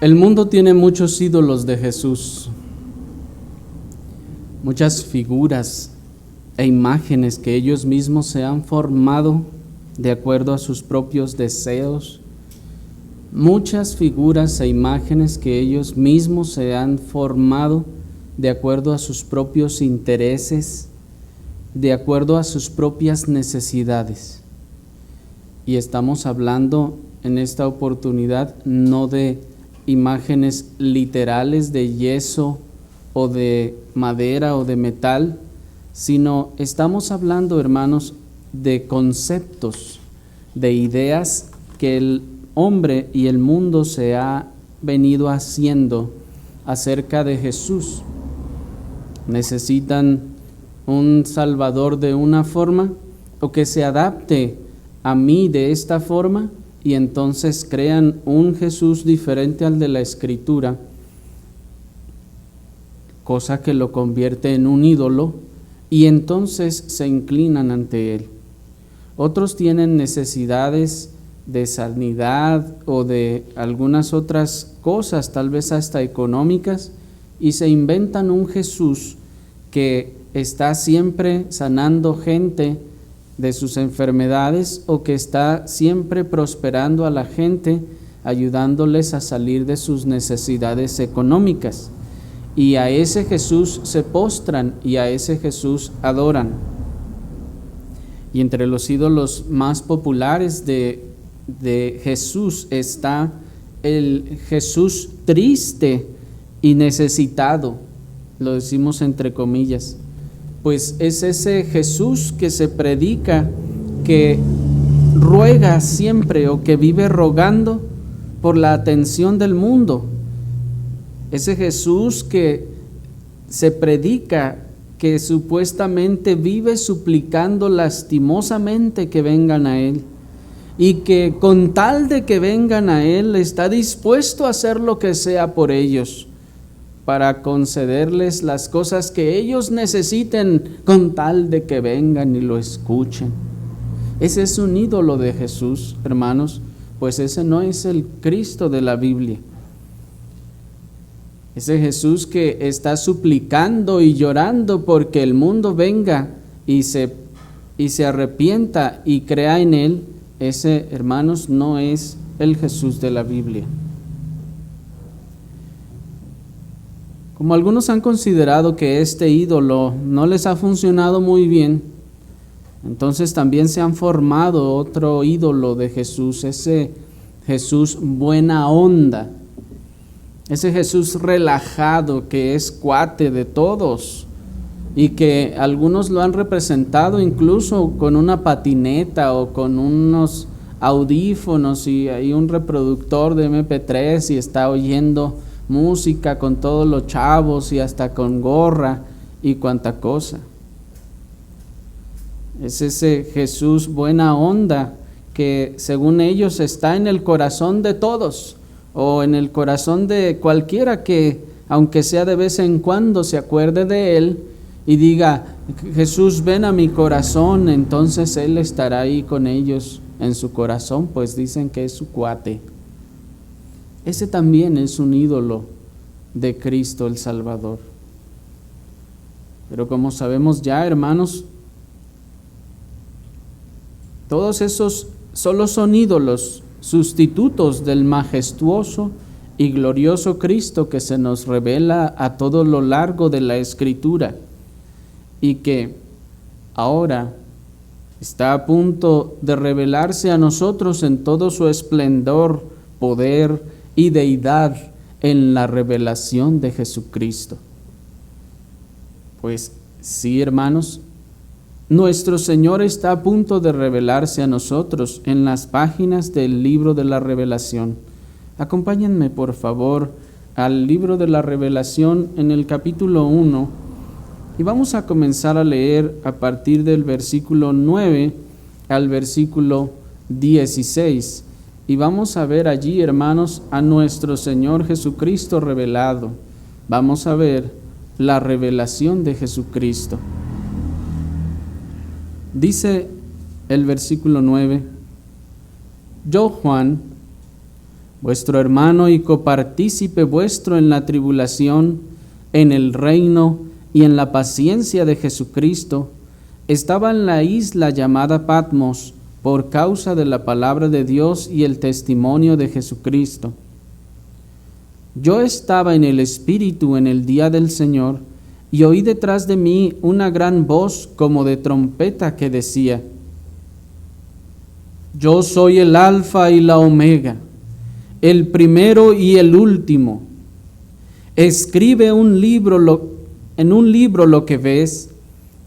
El mundo tiene muchos ídolos de Jesús, muchas figuras e imágenes que ellos mismos se han formado de acuerdo a sus propios deseos, muchas figuras e imágenes que ellos mismos se han formado de acuerdo a sus propios intereses, de acuerdo a sus propias necesidades. Y estamos hablando en esta oportunidad no de imágenes literales de yeso o de madera o de metal, sino estamos hablando, hermanos, de conceptos, de ideas que el hombre y el mundo se ha venido haciendo acerca de Jesús. Necesitan un Salvador de una forma o que se adapte a mí de esta forma, y entonces crean un Jesús diferente al de la Escritura, cosa que lo convierte en un ídolo, y entonces se inclinan ante él. Otros tienen necesidades de sanidad o de algunas otras cosas, tal vez hasta económicas, y se inventan un Jesús que está siempre sanando gente de sus enfermedades o que está siempre prosperando a la gente, ayudándoles a salir de sus necesidades económicas. Y a ese Jesús se postran y a ese Jesús adoran. Y entre los ídolos más populares de Jesús está el Jesús triste y necesitado, lo decimos entre comillas, pues es ese Jesús que se predica, que ruega siempre o que vive rogando por la atención del mundo. Ese Jesús que se predica, que supuestamente vive suplicando lastimosamente que vengan a Él, y que con tal de que vengan a Él está dispuesto a hacer lo que sea por ellos, para concederles las cosas que ellos necesiten con tal de que vengan y lo escuchen. Ese es un ídolo de Jesús, hermanos, pues ese no es el Cristo de la Biblia. Ese Jesús que está suplicando y llorando porque el mundo venga y se arrepienta y crea en Él, ese, hermanos, no es el Jesús de la Biblia. Como algunos han considerado que este ídolo no les ha funcionado muy bien, entonces también se han formado otro ídolo de Jesús, ese Jesús buena onda, ese Jesús relajado que es cuate de todos y que algunos lo han representado incluso con una patineta o con unos audífonos y hay un reproductor de MP3 y está oyendo música con todos los chavos y hasta con gorra y cuanta cosa. Es ese Jesús buena onda que según ellos está en el corazón de todos o en el corazón de cualquiera que, aunque sea de vez en cuando, se acuerde de Él y diga: Jesús, ven a mi corazón, entonces Él estará ahí con ellos en su corazón, pues dicen que es su cuate. Ese también es un ídolo de Cristo el Salvador. Pero como sabemos ya, hermanos, todos esos solo son ídolos, sustitutos del majestuoso y glorioso Cristo que se nos revela a todo lo largo de la Escritura y que ahora está a punto de revelarse a nosotros en todo su esplendor, poder y deidad en la revelación de Jesucristo. Pues sí, hermanos, nuestro Señor está a punto de revelarse a nosotros en las páginas del libro de la Revelación. Acompáñenme, por favor, al libro de la Revelación en el capítulo 1 y vamos a comenzar a leer a partir del versículo 9 al versículo 16. Y vamos a ver allí, hermanos, a nuestro Señor Jesucristo revelado. Vamos a ver la revelación de Jesucristo. Dice el versículo 9: Yo, Juan, vuestro hermano y copartícipe vuestro en la tribulación, en el reino y en la paciencia de Jesucristo, estaba en la isla llamada Patmos por causa de la palabra de Dios y el testimonio de Jesucristo. Yo estaba en el Espíritu en el día del Señor, y oí detrás de mí una gran voz como de trompeta que decía: Yo soy el Alfa y la Omega, el primero y el último. Escribe en un libro lo que ves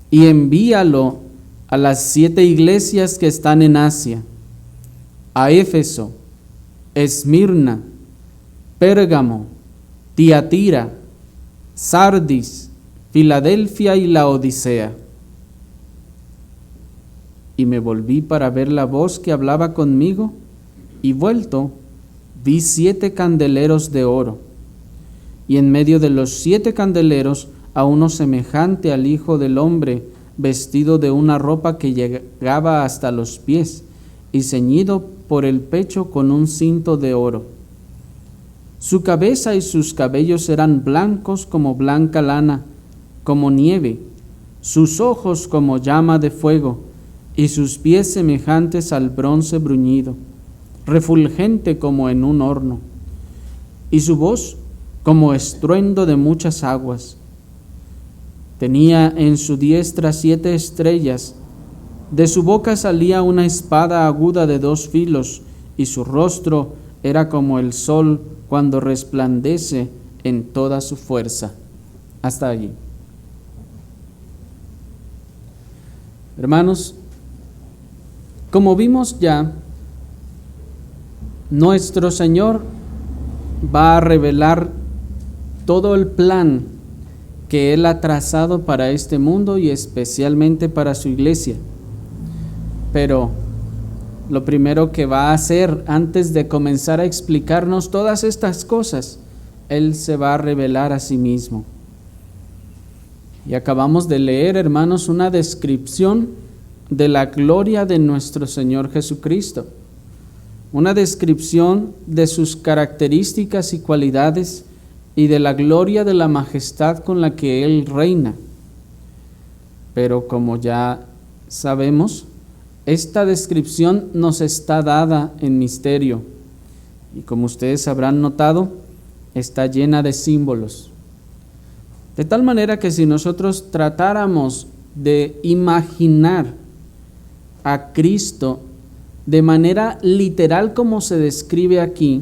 y envíalo a las 7 iglesias que están en Asia: a Éfeso, Esmirna, Pérgamo, Tiatira, Sardis, Filadelfia y Laodicea. Y me volví para ver la voz que hablaba conmigo, y vuelto, vi 7 candeleros de oro, y en medio de los 7 candeleros a uno semejante al Hijo del Hombre, vestido de una ropa que llegaba hasta los pies, y ceñido por el pecho con un cinto de oro. Su cabeza y sus cabellos eran blancos como blanca lana, como nieve, sus ojos como llama de fuego, y sus pies semejantes al bronce bruñido, refulgente como en un horno, y su voz como estruendo de muchas aguas. Tenía en su diestra 7 estrellas, de su boca salía una espada aguda de 2 filos, y su rostro era como el sol cuando resplandece en toda su fuerza. Hasta allí. Hermanos, como vimos ya, nuestro Señor va a revelar todo el plan que Él ha trazado para este mundo y especialmente para su iglesia. Pero lo primero que va a hacer antes de comenzar a explicarnos todas estas cosas, Él se va a revelar a sí mismo. Y acabamos de leer, hermanos, una descripción de la gloria de nuestro Señor Jesucristo, una descripción de sus características y cualidades y de la gloria de la majestad con la que Él reina. Pero como ya sabemos, esta descripción nos está dada en misterio, y como ustedes habrán notado, está llena de símbolos. De tal manera que si nosotros tratáramos de imaginar a Cristo de manera literal como se describe aquí,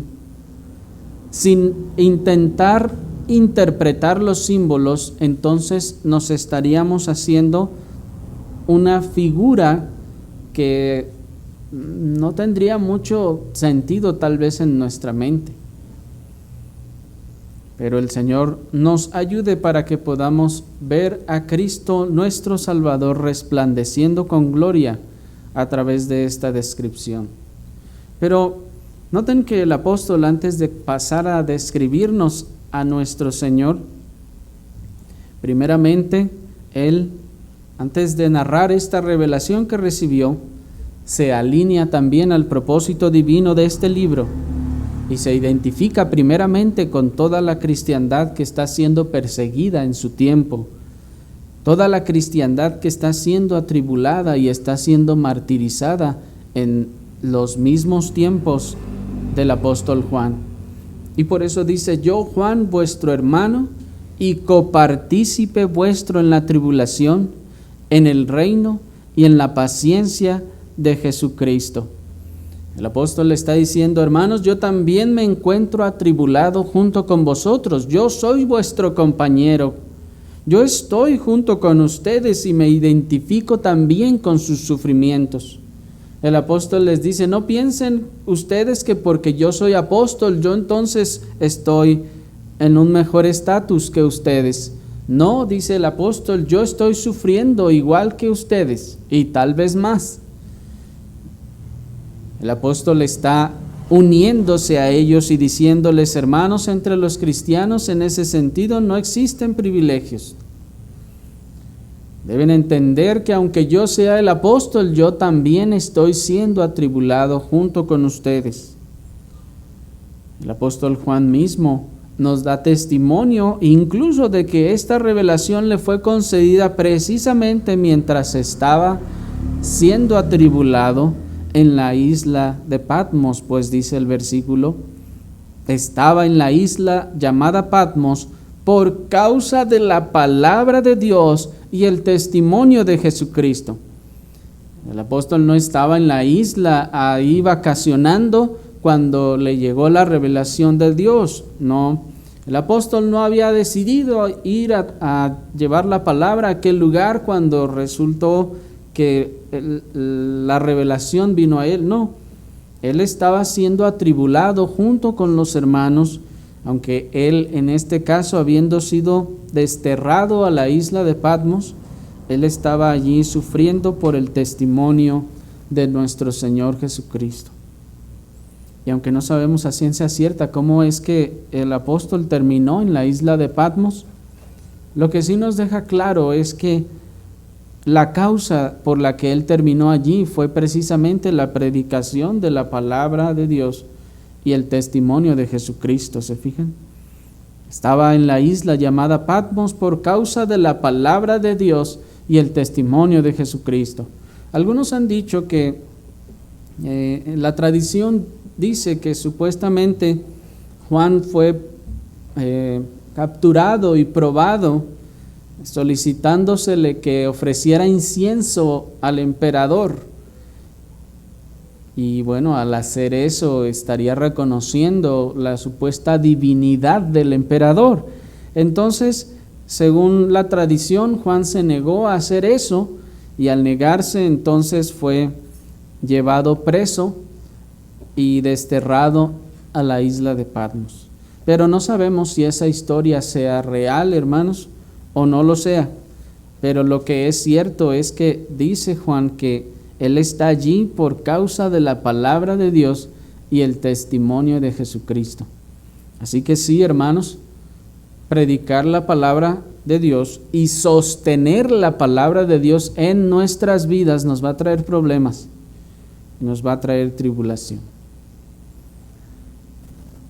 sin intentar interpretar los símbolos, entonces nos estaríamos haciendo una figura que no tendría mucho sentido tal vez en nuestra mente. Pero el Señor nos ayude para que podamos ver a Cristo nuestro Salvador resplandeciendo con gloria a través de esta descripción. Pero noten que el apóstol, antes de pasar a describirnos a nuestro Señor, primeramente, él, antes de narrar esta revelación que recibió, se alinea también al propósito divino de este libro y se identifica primeramente con toda la cristiandad que está siendo perseguida en su tiempo, toda la cristiandad que está siendo atribulada y está siendo martirizada en los mismos tiempos del apóstol Juan. Y por eso dice: yo, Juan, vuestro hermano y copartícipe vuestro en la tribulación, en el reino y en la paciencia de Jesucristo. El apóstol le está diciendo: hermanos, yo también me encuentro atribulado junto con vosotros, yo soy vuestro compañero, yo estoy junto con ustedes y me identifico también con sus sufrimientos. El apóstol les dice: no piensen ustedes que porque yo soy apóstol, yo entonces estoy en un mejor estatus que ustedes. No, dice el apóstol, yo estoy sufriendo igual que ustedes y tal vez más. El apóstol está uniéndose a ellos y diciéndoles: hermanos, entre los cristianos en ese sentido no existen privilegios. Deben entender que aunque yo sea el apóstol, yo también estoy siendo atribulado junto con ustedes. El apóstol Juan mismo nos da testimonio incluso de que esta revelación le fue concedida precisamente mientras estaba siendo atribulado en la isla de Patmos, pues dice el versículo, estaba en la isla llamada Patmos por causa de la palabra de Dios y el testimonio de Jesucristo. El apóstol no estaba en la isla ahí vacacionando cuando le llegó la revelación de Dios, no. El apóstol no había decidido ir a llevar la palabra a aquel lugar cuando resultó que la revelación vino a él, no. Él estaba siendo atribulado junto con los hermanos, aunque él en este caso, habiendo sido desterrado a la isla de Patmos, él estaba allí sufriendo por el testimonio de nuestro Señor Jesucristo. Y aunque no sabemos a ciencia cierta cómo es que el apóstol terminó en la isla de Patmos, lo que sí nos deja claro es que la causa por la que él terminó allí fue precisamente la predicación de la palabra de Dios y el testimonio de Jesucristo. ¿Se fijan? Estaba en la isla llamada Patmos por causa de la palabra de Dios y el testimonio de Jesucristo. Algunos han dicho que la tradición dice que supuestamente Juan fue capturado y probado, solicitándosele que ofreciera incienso al emperador. Y bueno, al hacer eso estaría reconociendo la supuesta divinidad del emperador. Entonces, según la tradición, Juan se negó a hacer eso y al negarse entonces fue llevado preso y desterrado a la isla de Patmos. Pero no sabemos si esa historia sea real, hermanos, o no lo sea. Pero lo que es cierto es que dice Juan que él está allí por causa de la palabra de Dios y el testimonio de Jesucristo. Así que sí, hermanos, predicar la palabra de Dios y sostener la palabra de Dios en nuestras vidas nos va a traer problemas, nos va a traer tribulación.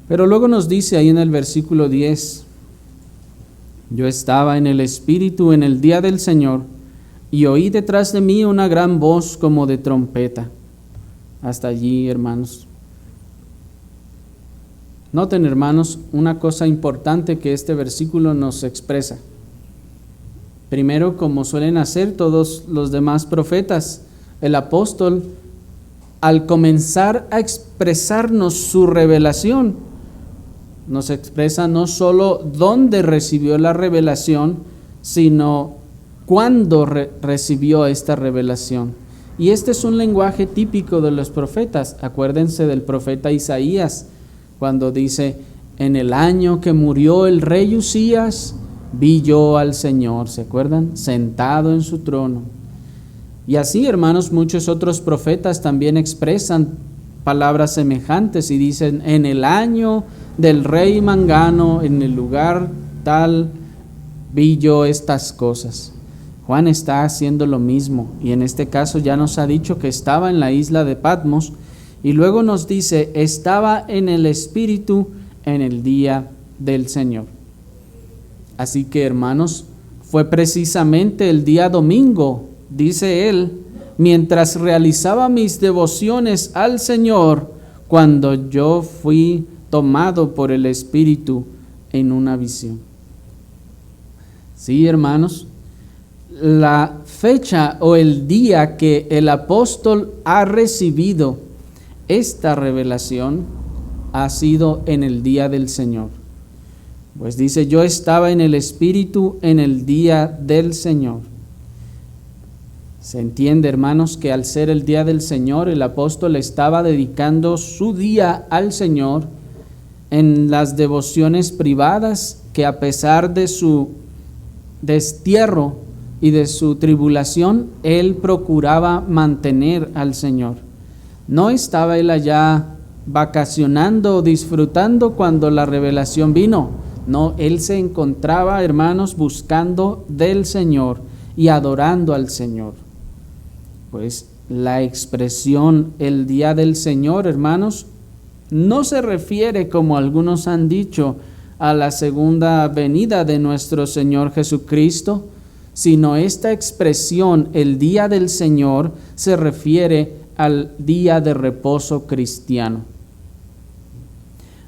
Pero luego nos dice ahí en el versículo 10, yo estaba en el Espíritu en el día del Señor y oí detrás de mí una gran voz como de trompeta. Hasta allí, hermanos. Noten, hermanos, una cosa importante que este versículo nos expresa. Primero, como suelen hacer todos los demás profetas, el apóstol, al comenzar a expresarnos su revelación, nos expresa no solo dónde recibió la revelación, sino cuándo recibió esta revelación. Y este es un lenguaje típico de los profetas. Acuérdense del profeta Isaías, cuando dice, en el año que murió el rey Usías, vi yo al Señor, ¿se acuerdan? Sentado en su trono. Y así, hermanos, muchos otros profetas también expresan palabras semejantes y dicen, en el año del rey Mangano, en el lugar tal, vi yo estas cosas. Juan está haciendo lo mismo y en este caso ya nos ha dicho que estaba en la isla de Patmos y luego nos dice, estaba en el Espíritu en el día del Señor. Así que, hermanos, fue precisamente el día domingo, dice él, mientras realizaba mis devociones al Señor, cuando yo fui tomado por el Espíritu en una visión. Sí, hermanos, la fecha o el día que el apóstol ha recibido esta revelación ha sido en el día del Señor. Pues dice, yo estaba en el Espíritu en el día del Señor. Se entiende, hermanos, que al ser el día del Señor, el apóstol estaba dedicando su día al Señor en las devociones privadas que, a pesar de su destierro y de su tribulación, él procuraba mantener al Señor. No estaba él allá vacacionando o disfrutando cuando la revelación vino. No, él se encontraba, hermanos, buscando del Señor y adorando al Señor. Pues la expresión el día del Señor, hermanos, no se refiere, como algunos han dicho, a la segunda venida de nuestro Señor Jesucristo, sino esta expresión, el día del Señor, se refiere al día de reposo cristiano.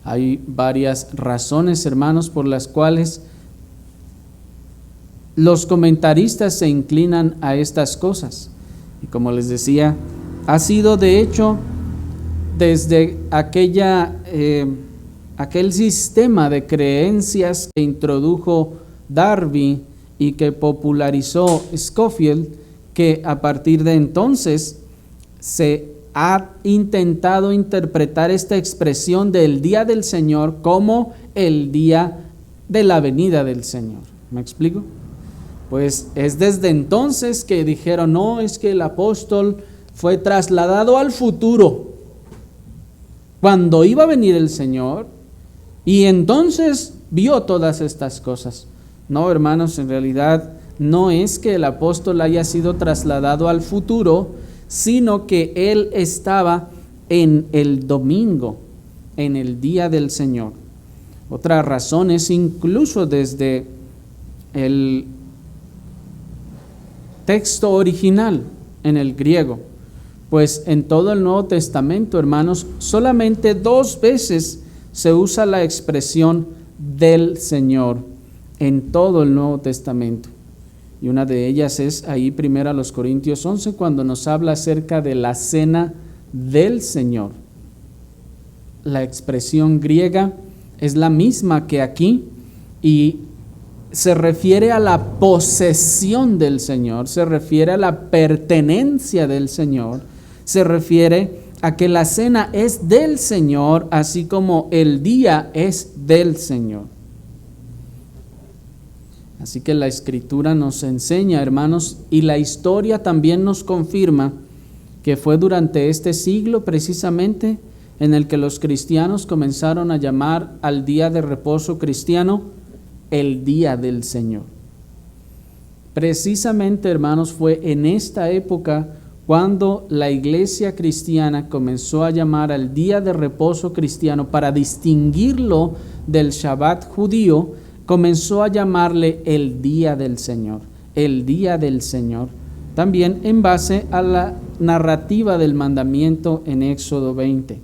Hay varias razones, hermanos, por las cuales los comentaristas se inclinan a estas cosas. Y como les decía, ha sido de hecho desde aquel sistema de creencias que introdujo Darby y que popularizó Scofield, que a partir de entonces se ha intentado interpretar esta expresión del día del Señor como el día de la venida del Señor. ¿Me explico? Pues es desde entonces que dijeron, no, es que el apóstol fue trasladado al futuro, cuando iba a venir el Señor, y entonces vio todas estas cosas. No, hermanos, en realidad no es que el apóstol haya sido trasladado al futuro, sino que él estaba en el domingo, en el día del Señor. Otra razón es incluso desde el texto original en el griego, pues en todo el Nuevo Testamento, hermanos, solamente 2 veces se usa la expresión del Señor en todo el Nuevo Testamento. Y una de ellas es ahí 1 Corintios 11, cuando nos habla acerca de la cena del Señor. La expresión griega es la misma que aquí y se refiere a la posesión del Señor, se refiere a la pertenencia del Señor, se refiere a que la cena es del Señor, así como el día es del Señor. Así que la Escritura nos enseña, hermanos, y la historia también nos confirma que fue durante este siglo precisamente en el que los cristianos comenzaron a llamar al día de reposo cristiano el día del Señor. Precisamente, hermanos, fue en esta época cuando la iglesia cristiana comenzó a llamar al día de reposo cristiano para distinguirlo del Shabbat judío. Comenzó a llamarle el día del Señor, el día del Señor, también en base a la narrativa del mandamiento en Éxodo 20.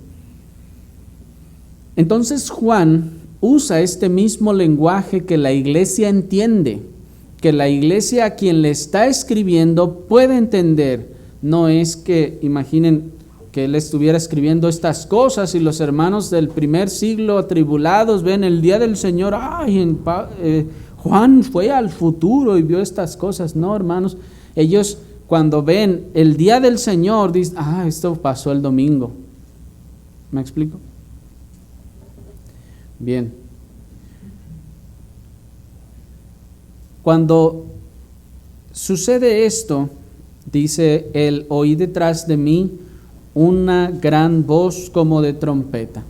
Entonces Juan usa este mismo lenguaje que la iglesia entiende, que la iglesia a quien le está escribiendo puede entender. No es que, imaginen, que él estuviera escribiendo estas cosas y los hermanos del primer siglo atribulados ven el día del Señor, Juan fue al futuro y vio estas cosas. No, hermanos, ellos cuando ven el día del Señor dicen, esto pasó el domingo. ¿Me explico? Bien. Cuando sucede esto, dice él, oí detrás de mí una gran voz como de trompeta.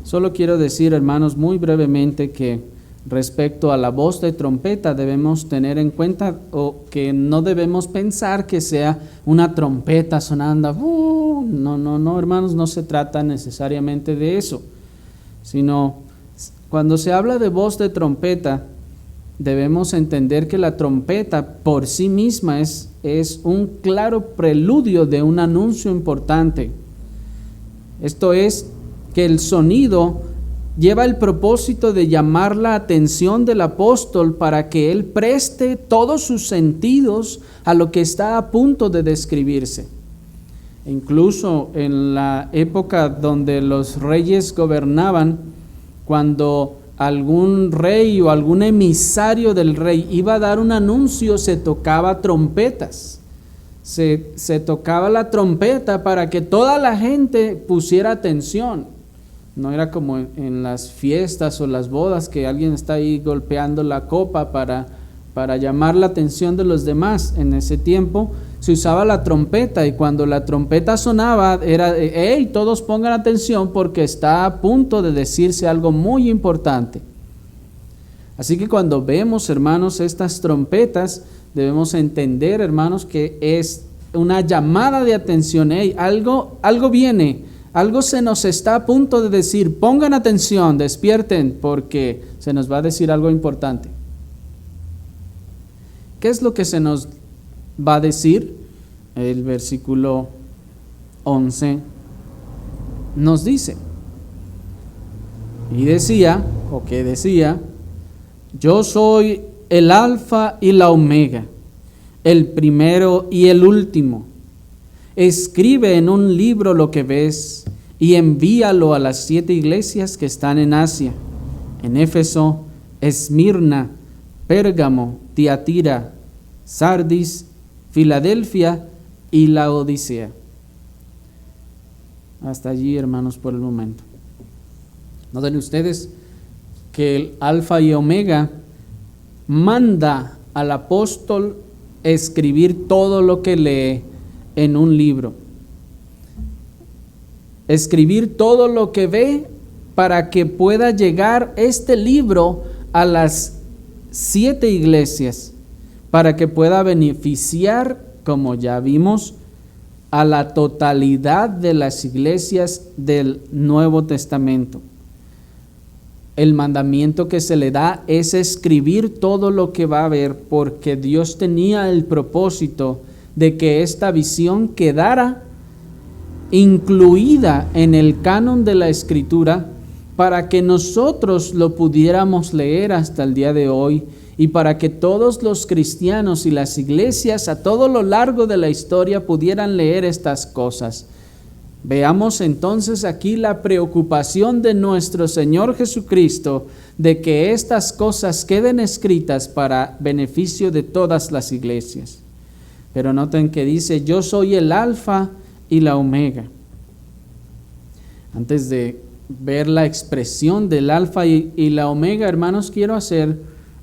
Solo quiero decir, hermanos, muy brevemente que respecto a la voz de trompeta debemos tener en cuenta que no debemos pensar que sea una trompeta sonando. No, hermanos, no se trata necesariamente de eso, sino cuando se habla de voz de trompeta, debemos entender que la trompeta por sí misma es un claro preludio de un anuncio importante. Esto es que el sonido lleva el propósito de llamar la atención del apóstol para que él preste todos sus sentidos a lo que está a punto de describirse. Incluso en la época donde los reyes gobernaban, cuando algún rey o algún emisario del rey iba a dar un anuncio, se tocaba trompetas. Se tocaba la trompeta para que toda la gente pusiera atención. No era como en las fiestas o las bodas que alguien está ahí golpeando la copa para llamar la atención de los demás. En ese tiempo se usaba la trompeta y cuando la trompeta sonaba era, hey, todos pongan atención porque está a punto de decirse algo muy importante. Así que cuando vemos, hermanos, estas trompetas, debemos entender, hermanos, que es una llamada de atención. Hey, algo viene, Algo se nos está a punto de decir, pongan atención, despierten, porque se nos va a decir algo importante. ¿Qué es lo que se nos va a decir? El versículo 11 nos dice, y decía, yo soy el alfa y la omega, el primero y el último. Escribe en un libro lo que ves y envíalo a las 7 iglesias que están en Asia, en Éfeso, Esmirna, Pérgamo, Tiatira, Sardis, Filadelfia y Laodicea. Hasta allí, hermanos, por el momento. Noten ustedes que el Alfa y Omega manda al apóstol escribir todo lo que lee en un libro. Escribir todo lo que ve para que pueda llegar este libro a las 7 iglesias, para que pueda beneficiar, como ya vimos, a la totalidad de las iglesias del Nuevo Testamento. El mandamiento que se le da es escribir todo lo que va a ver, porque Dios tenía el propósito de que esta visión quedara incluida en el canon de la Escritura para que nosotros lo pudiéramos leer hasta el día de hoy y para que todos los cristianos y las iglesias a todo lo largo de la historia pudieran leer estas cosas. Veamos entonces aquí la preocupación de nuestro Señor Jesucristo de que estas cosas queden escritas para beneficio de todas las iglesias. Pero noten que dice, yo soy el alfa y la omega. Antes de ver la expresión del alfa y la omega, hermanos, quiero hacer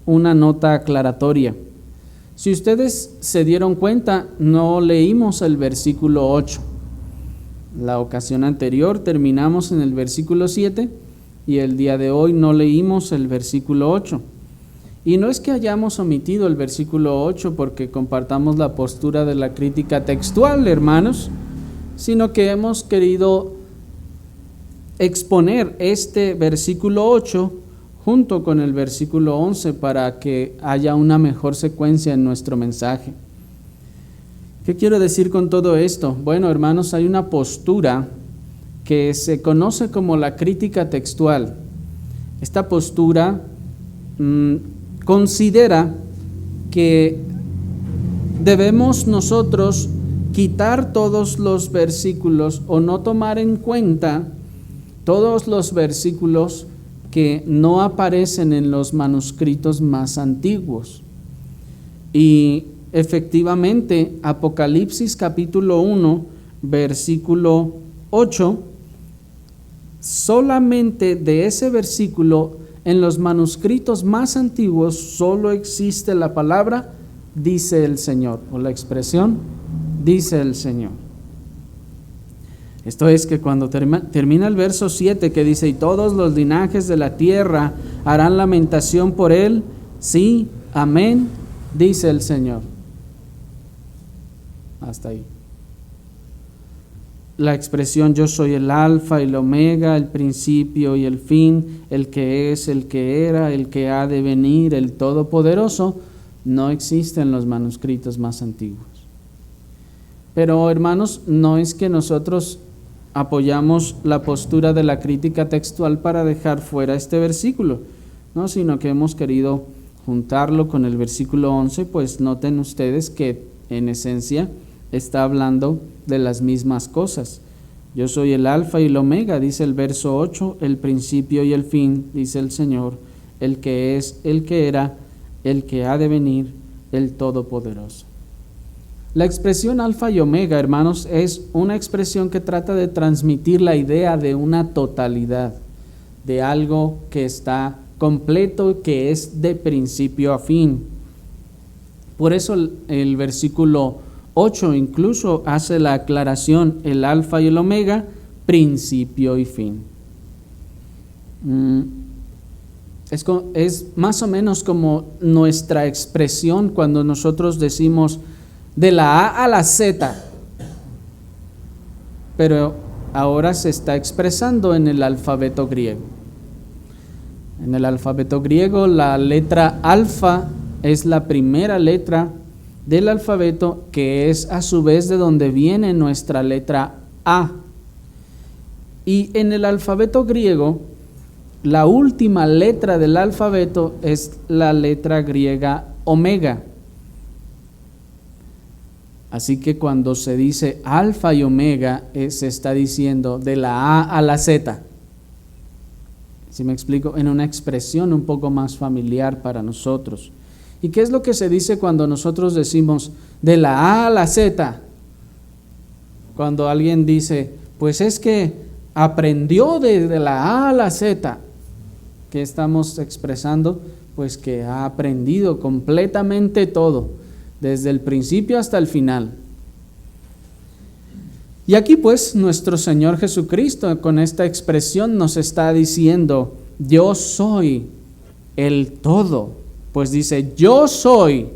una nota aclaratoria. Si ustedes se dieron cuenta, no leímos el versículo 8. La ocasión anterior terminamos en el versículo 7 y el día de hoy no leímos el versículo 8. Y no es que hayamos omitido el versículo 8 porque compartamos la postura de la crítica textual, hermanos, sino que hemos querido exponer este versículo 8 junto con el versículo 11 para que haya una mejor secuencia en nuestro mensaje. ¿Qué quiero decir con todo esto? Bueno, hermanos, hay una postura que se conoce como la crítica textual. Esta postura considera que debemos nosotros quitar todos los versículos o no tomar en cuenta todos los versículos que no aparecen en los manuscritos más antiguos. Y efectivamente, Apocalipsis capítulo 1, versículo 8, solamente de ese versículo en los manuscritos más antiguos solo existe la palabra dice el Señor, o la expresión dice el Señor. Esto es que cuando termina el verso 7 que dice, y todos los linajes de la tierra harán lamentación por él, sí, amén, dice el Señor. Hasta ahí. La expresión yo soy el alfa y el omega, el principio y el fin, el que es, el que era, el que ha de venir, el todopoderoso, no existe en los manuscritos más antiguos. Pero hermanos, no es que nosotros apoyamos la postura de la crítica textual para dejar fuera este versículo, no, sino que hemos querido juntarlo con el versículo 11, pues noten ustedes que en esencia está hablando de las mismas cosas. Yo soy el alfa y el omega, dice el verso 8, el principio y el fin, dice el Señor, el que es, el que era, el que ha de venir, el todopoderoso. La expresión alfa y omega, hermanos, es una expresión que trata de transmitir la idea de una totalidad, de algo que está completo, que es de principio a fin. Por eso el versículo 8 incluso hace la aclaración, el alfa y el omega, principio y fin. Es más o menos como nuestra expresión cuando nosotros decimos de la A a la Z, pero ahora se está expresando en el alfabeto griego. En el alfabeto griego, la letra alfa es la primera letra del alfabeto, que es a su vez de donde viene nuestra letra A. Y en el alfabeto griego, la última letra del alfabeto es la letra griega omega. Así que cuando se dice alfa y omega, se está diciendo de la A a la Z. ¿Sí me explico? En una expresión un poco más familiar para nosotros. ¿Y qué es lo que se dice cuando nosotros decimos de la A a la Z? Cuando alguien dice, pues es que aprendió de la A a la Z. ¿Qué estamos expresando? Pues que ha aprendido completamente todo, desde el principio hasta el final. Y aquí pues nuestro Señor Jesucristo con esta expresión nos está diciendo, yo soy el todo. Pues dice, yo soy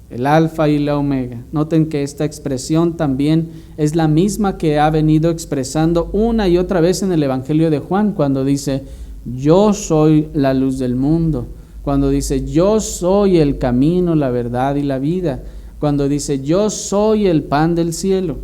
el alfa y la omega. Noten que esta expresión también es la misma que ha venido expresando una y otra vez en el Evangelio de Juan, cuando dice, yo soy la luz del mundo. Cuando dice, yo soy el camino, la verdad y la vida. Cuando dice, yo soy el pan del cielo.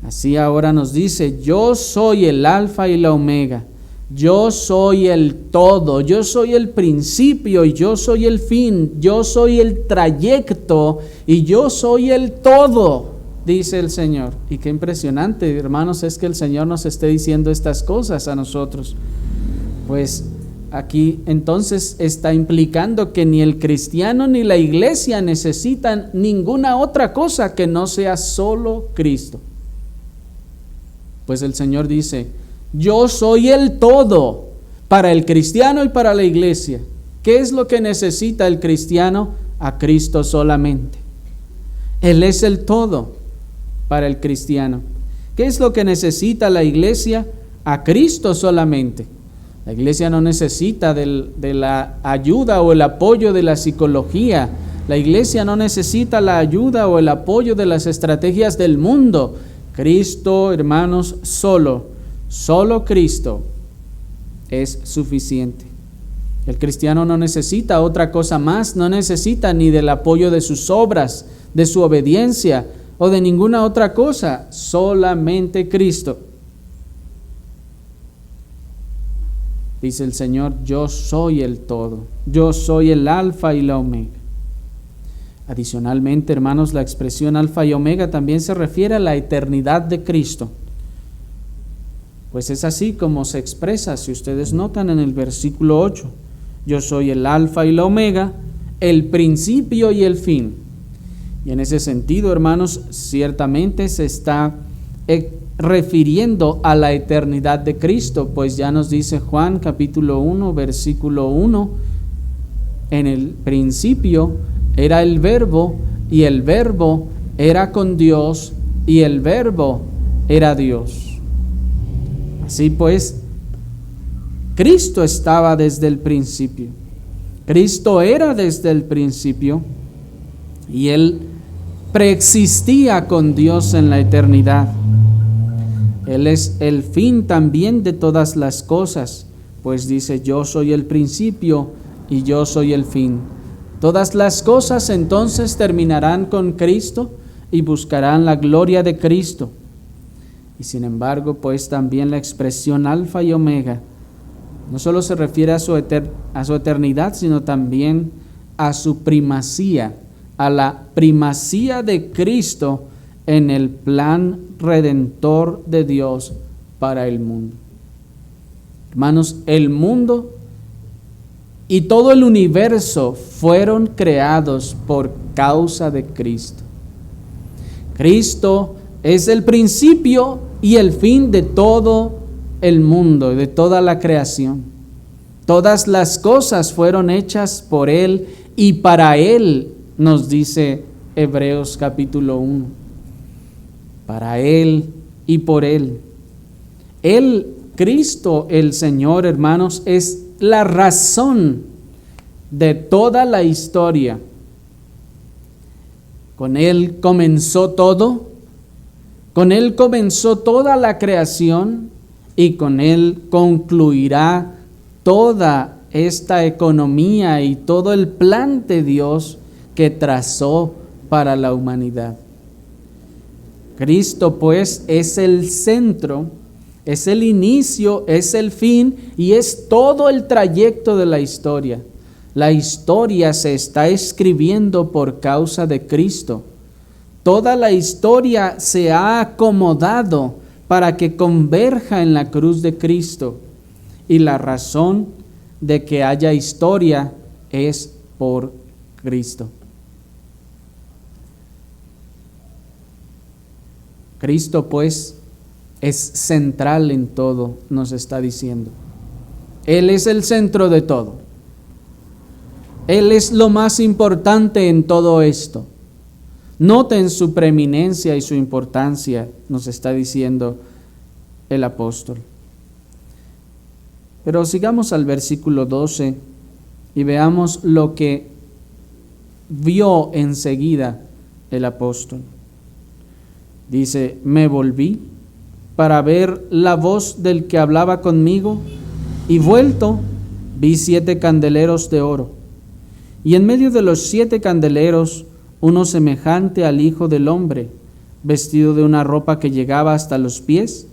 Así ahora nos dice, yo soy el alfa y la omega. Yo soy el todo, yo soy el principio y yo soy el fin. Yo soy el trayecto y yo soy el todo, dice el Señor. Y qué impresionante, hermanos, es que el Señor nos esté diciendo estas cosas a nosotros. Pues aquí entonces está implicando que ni el cristiano ni la iglesia necesitan ninguna otra cosa que no sea solo Cristo. Pues el Señor dice, yo soy el todo para el cristiano y para la iglesia. ¿Qué es lo que necesita el cristiano? A Cristo solamente. Él es el todo para el cristiano. ¿Qué es lo que necesita la iglesia? A Cristo solamente. La iglesia no necesita de la ayuda o el apoyo de la psicología. La iglesia no necesita la ayuda o el apoyo de las estrategias del mundo. Cristo, hermanos, solo Cristo es suficiente. El cristiano no necesita otra cosa más, no necesita ni del apoyo de sus obras, de su obediencia o de ninguna otra cosa, solamente Cristo. Dice el Señor, yo soy el todo, yo soy el alfa y la omega. Adicionalmente, hermanos, la expresión alfa y omega también se refiere a la eternidad de Cristo. Pues es así como se expresa, si ustedes notan en el versículo 8, yo soy el alfa y la omega, el principio y el fin. Y en ese sentido, hermanos, ciertamente se está refiriendo a la eternidad de Cristo, pues ya nos dice Juan capítulo 1, versículo 1, en el principio era el verbo, y el verbo era con Dios, y el verbo era Dios. Así pues, Cristo estaba desde el principio. Cristo era desde el principio, y Él preexistía con Dios en la eternidad. Él es el fin también de todas las cosas, pues dice, yo soy el principio y yo soy el fin. Todas las cosas entonces terminarán con Cristo y buscarán la gloria de Cristo. Y sin embargo, pues también la expresión alfa y omega no solo se refiere a su eternidad, sino también a su primacía, a la primacía de Cristo en el plan redentor de Dios para el mundo. Hermanos, el mundo y todo el universo fueron creados por causa de Cristo. Cristo es el principio y el fin de todo el mundo, de toda la creación. Todas las cosas fueron hechas por Él y para Él, nos dice Hebreos capítulo 1. Para Él y por Él. Él, Cristo, el Señor, hermanos, es la razón de toda la historia. Con Él comenzó todo Con Él comenzó toda la creación y con Él concluirá toda esta economía y todo el plan de Dios que trazó para la humanidad. Cristo, pues, es el centro, es el inicio, es el fin y es todo el trayecto de la historia. La historia se está escribiendo por causa de Cristo. Toda la historia se ha acomodado para que converja en la cruz de Cristo. Y la razón de que haya historia es por Cristo. Cristo, pues, es central en todo, nos está diciendo. Él es el centro de todo. Él es lo más importante en todo esto. Noten su preeminencia y su importancia, nos está diciendo el apóstol. Pero sigamos al versículo 12 y veamos lo que vio enseguida el apóstol. Dice: me volví para ver la voz del que hablaba conmigo, y vuelto vi 7 candeleros de oro, y en medio de los 7 candeleros uno semejante al Hijo del Hombre, vestido de una ropa que llegaba hasta los pies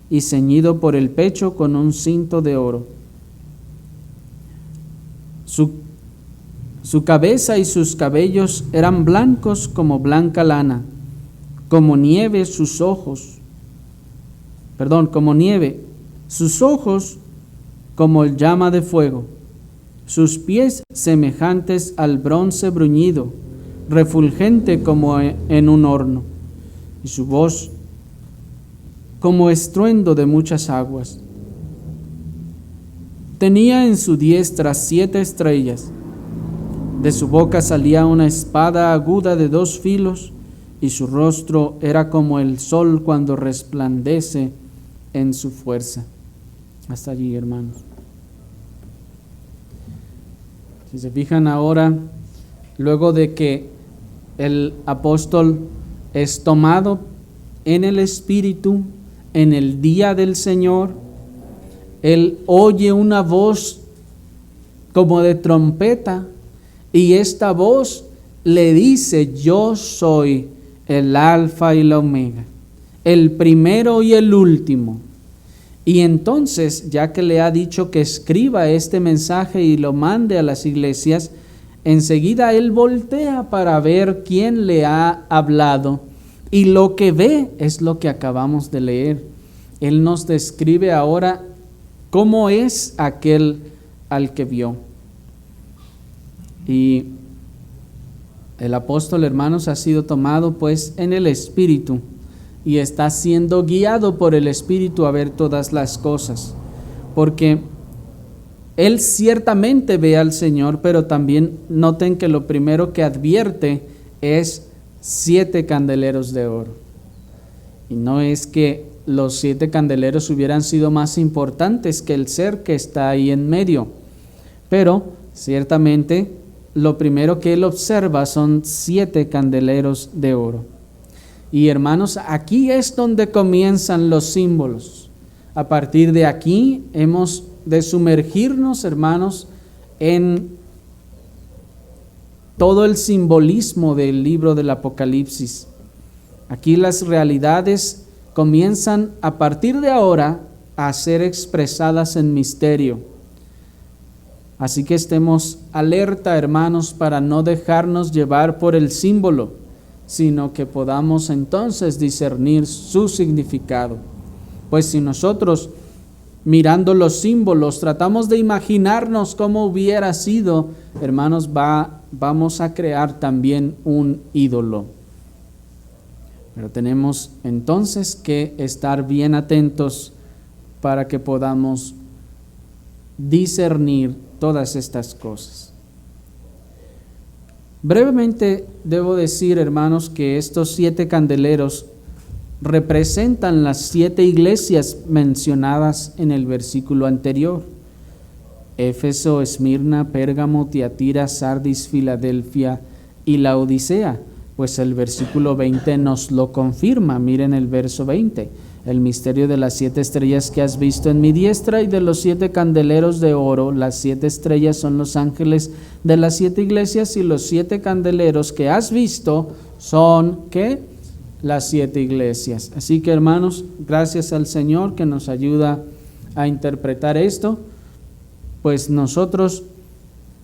y ceñido por el pecho con un cinto de oro. Su cabeza y sus cabellos eran blancos como blanca lana, como nieve sus ojos, sus ojos como el llama de fuego, sus pies semejantes al bronce bruñido, refulgente como en un horno, y su voz como estruendo de muchas aguas. Tenía en su diestra 7 estrellas, de su boca salía una espada aguda de 2 filos, y su rostro era como el sol cuando resplandece en su fuerza. Hasta allí, hermanos. Si se fijan ahora, luego de que el apóstol es tomado en el Espíritu en el día del Señor, él oye una voz como de trompeta, y esta voz le dice: yo soy el Alfa y la Omega, el primero y el último. Y entonces, ya que le ha dicho que escriba este mensaje y lo mande a las iglesias, enseguida él voltea para ver quién le ha hablado, y lo que ve es lo que acabamos de leer. Él nos describe ahora cómo es aquel al que vio. Y el apóstol, hermanos, ha sido tomado pues en el Espíritu y está siendo guiado por el Espíritu a ver todas las cosas, porque él ciertamente ve al Señor, pero también noten que lo primero que advierte es 7 candeleros de oro. Y no es que los 7 candeleros hubieran sido más importantes que el ser que está ahí en medio, pero ciertamente lo primero que él observa son 7 candeleros de oro. Y hermanos, aquí es donde comienzan los símbolos. A partir de aquí hemos de sumergirnos, hermanos, en todo el simbolismo del libro del Apocalipsis. Aquí las realidades comienzan a partir de ahora a ser expresadas en misterio. Así que estemos alerta, hermanos, para no dejarnos llevar por el símbolo, sino que podamos entonces discernir su significado. Pues si nosotros, mirando los símbolos, tratamos de imaginarnos cómo hubiera sido, hermanos, vamos a crear también un ídolo. Pero tenemos entonces que estar bien atentos para que podamos discernir todas estas cosas. Brevemente debo decir, hermanos, que estos 7 candeleros representan las 7 iglesias mencionadas en el versículo anterior: Éfeso, Esmirna, Pérgamo, Tiatira, Sardis, Filadelfia y Laodicea. Pues el versículo 20 nos lo confirma. Miren el verso 20. El misterio de las 7 estrellas que has visto en mi diestra y de los 7 candeleros de oro. Las 7 estrellas son los ángeles de las 7 iglesias y los 7 candeleros que has visto son, ¿qué? Las 7 iglesias. Así que, hermanos, gracias al Señor que nos ayuda a interpretar esto, pues nosotros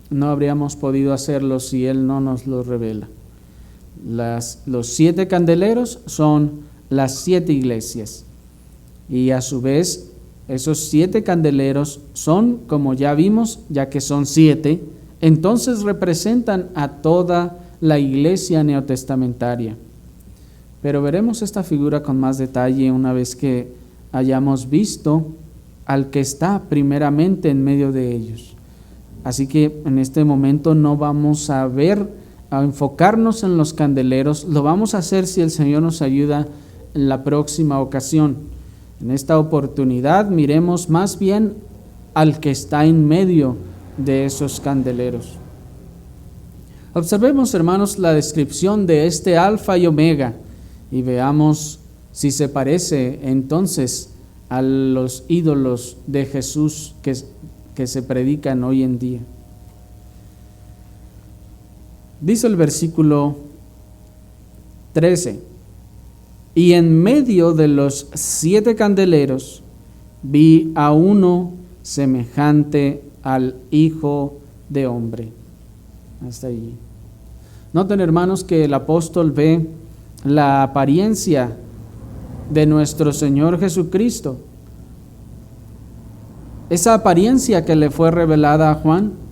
no habríamos podido hacerlo si Él no nos lo revela. Los 7 candeleros son las 7 iglesias, y a su vez esos 7 candeleros son, como ya vimos, ya que son 7, entonces representan a toda la iglesia neotestamentaria. Pero veremos esta figura con más detalle una vez que hayamos visto al que está primeramente en medio de ellos. Así que en este momento no vamos a enfocarnos en los candeleros, lo vamos a hacer si el Señor nos ayuda en la próxima ocasión. En esta oportunidad miremos más bien al que está en medio de esos candeleros. Observemos, hermanos, la descripción de este Alfa y Omega y veamos si se parece entonces a los ídolos de Jesús que se predican hoy en día. Dice el versículo 13: y en medio de los 7 candeleros vi a uno semejante al Hijo de Hombre. Hasta allí. Noten, hermanos, que el apóstol ve la apariencia de nuestro Señor Jesucristo. Esa apariencia que le fue revelada a Juan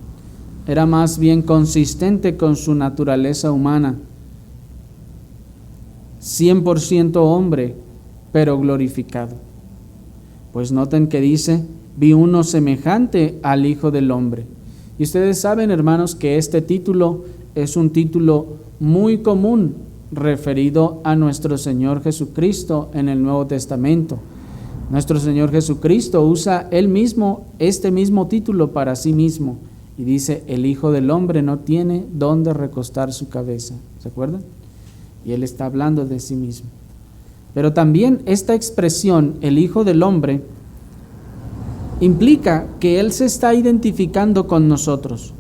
era más bien consistente con su naturaleza humana. 100% hombre, pero glorificado. Pues noten que dice, vi uno semejante al Hijo del Hombre. Y ustedes saben, hermanos, que este título es un título muy común referido a nuestro Señor Jesucristo en el Nuevo Testamento. Nuestro Señor Jesucristo usa él mismo este mismo título para sí mismo y dice, el Hijo del Hombre no tiene dónde recostar su cabeza. ¿Se acuerdan? Y él está hablando de sí mismo. Pero también esta expresión, el Hijo del Hombre, implica que él se está identificando con nosotros,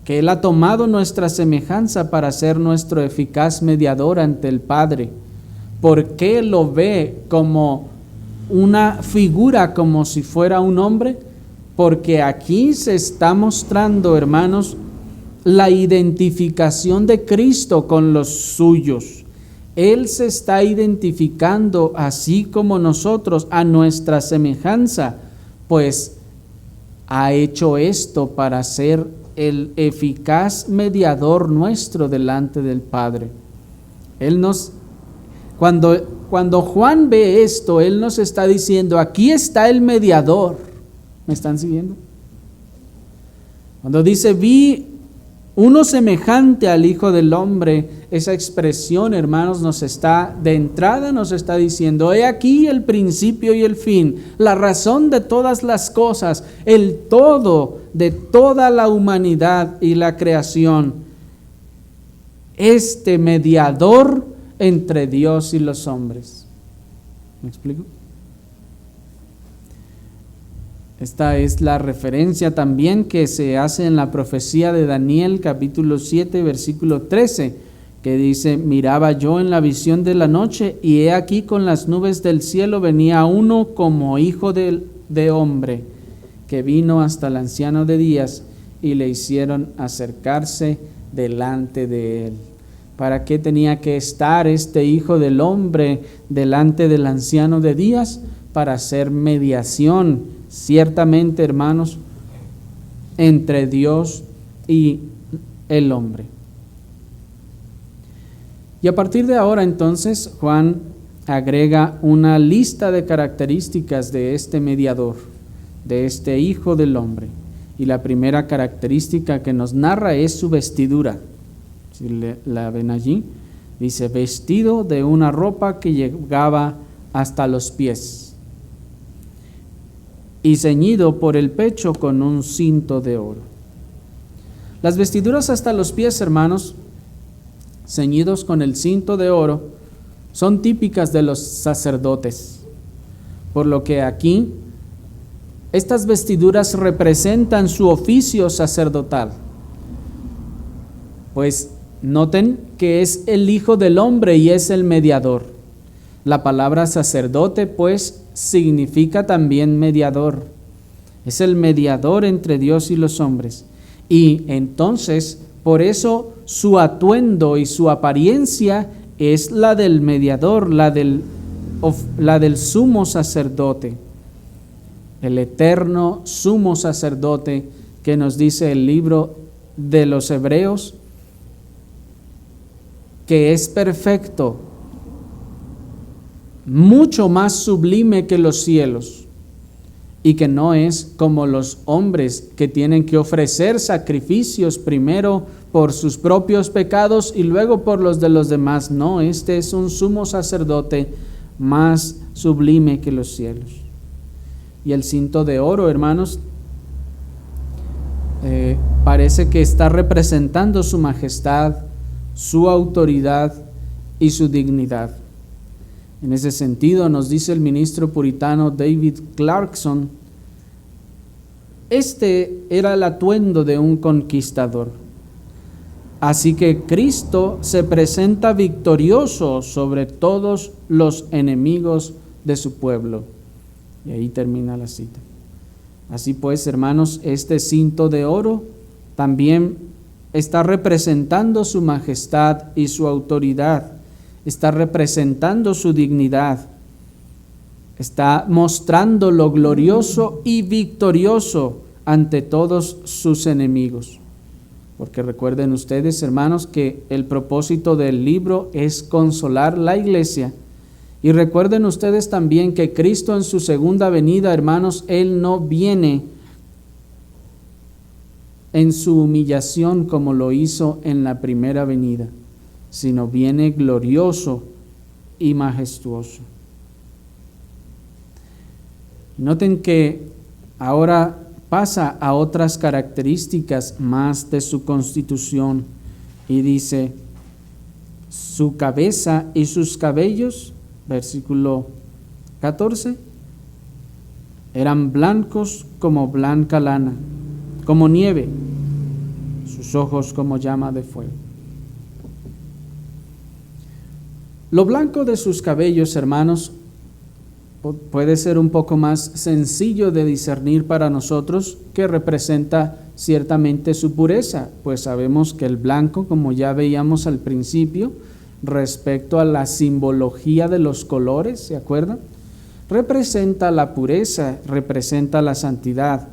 que él ha tomado nuestra semejanza para ser nuestro eficaz mediador ante el Padre. ¿Por qué lo ve como una figura, como si fuera un hombre? Porque aquí se está mostrando, hermanos, la identificación de Cristo con los suyos. Él se está identificando así como nosotros a nuestra semejanza, pues ha hecho esto para ser el eficaz mediador nuestro delante del Padre. Cuando Juan ve esto, él nos está diciendo, aquí está el mediador. ¿Me están siguiendo? Cuando dice, vi uno semejante al Hijo del Hombre, esa expresión, hermanos, nos está diciendo, he aquí el principio y el fin, la razón de todas las cosas, el todo de toda la humanidad y la creación. Este mediador entre Dios y los hombres. ¿Me explico? Esta es la referencia también que se hace en la profecía de Daniel, capítulo 7, versículo 13, que dice, miraba yo en la visión de la noche, y he aquí con las nubes del cielo venía uno como hijo de hombre, que vino hasta el anciano de días, y le hicieron acercarse delante de él. ¿Para qué tenía que estar este hijo del hombre delante del anciano de días? Para hacer mediación, ciertamente, hermanos, entre Dios y el hombre. Y a partir de ahora, entonces, Juan agrega una lista de características de este mediador, de este Hijo del Hombre. Y la primera característica que nos narra es su vestidura. Si la ven allí, dice, vestido de una ropa que llegaba hasta los pies, y ceñido por el pecho con un cinto de oro. Las vestiduras hasta los pies, hermanos, ceñidos con el cinto de oro, son típicas de los sacerdotes, por lo que aquí estas vestiduras representan su oficio sacerdotal. Pues noten que es el Hijo del Hombre y es el mediador. La palabra sacerdote, pues, significa también mediador. Es el mediador entre Dios y los hombres. Y entonces, por eso, su atuendo y su apariencia es la del mediador, la del sumo sacerdote. El eterno sumo sacerdote que nos dice el libro de los Hebreos, que es perfecto, mucho más sublime que los cielos, y que no es como los hombres que tienen que ofrecer sacrificios primero por sus propios pecados y luego por los de los demás. No, este es un sumo sacerdote más sublime que los cielos. Y el cinto de oro, hermanos, parece que está representando su majestad, su autoridad y su dignidad. En ese sentido, nos dice el ministro puritano David Clarkson, este era el atuendo de un conquistador. Así que Cristo se presenta victorioso sobre todos los enemigos de su pueblo. Y ahí termina la cita. Así pues, hermanos, este cinto de oro también está representando su majestad y su autoridad, está representando su dignidad, está mostrando lo glorioso y victorioso ante todos sus enemigos. Porque recuerden ustedes, hermanos, que el propósito del libro es consolar la iglesia. Y recuerden ustedes también que Cristo en su segunda venida, hermanos, Él no viene en su humillación como lo hizo en la primera venida, sino viene glorioso y majestuoso. Noten que ahora pasa a otras características más de su constitución y dice, su cabeza y sus cabellos, versículo 14, eran blancos como blanca lana, como nieve, sus ojos como llama de fuego. Lo blanco de sus cabellos, hermanos, puede ser un poco más sencillo de discernir para nosotros, que representa ciertamente su pureza, pues sabemos que el blanco, como ya veíamos al principio, respecto a la simbología de los colores, ¿se acuerdan? Representa la pureza, representa la santidad.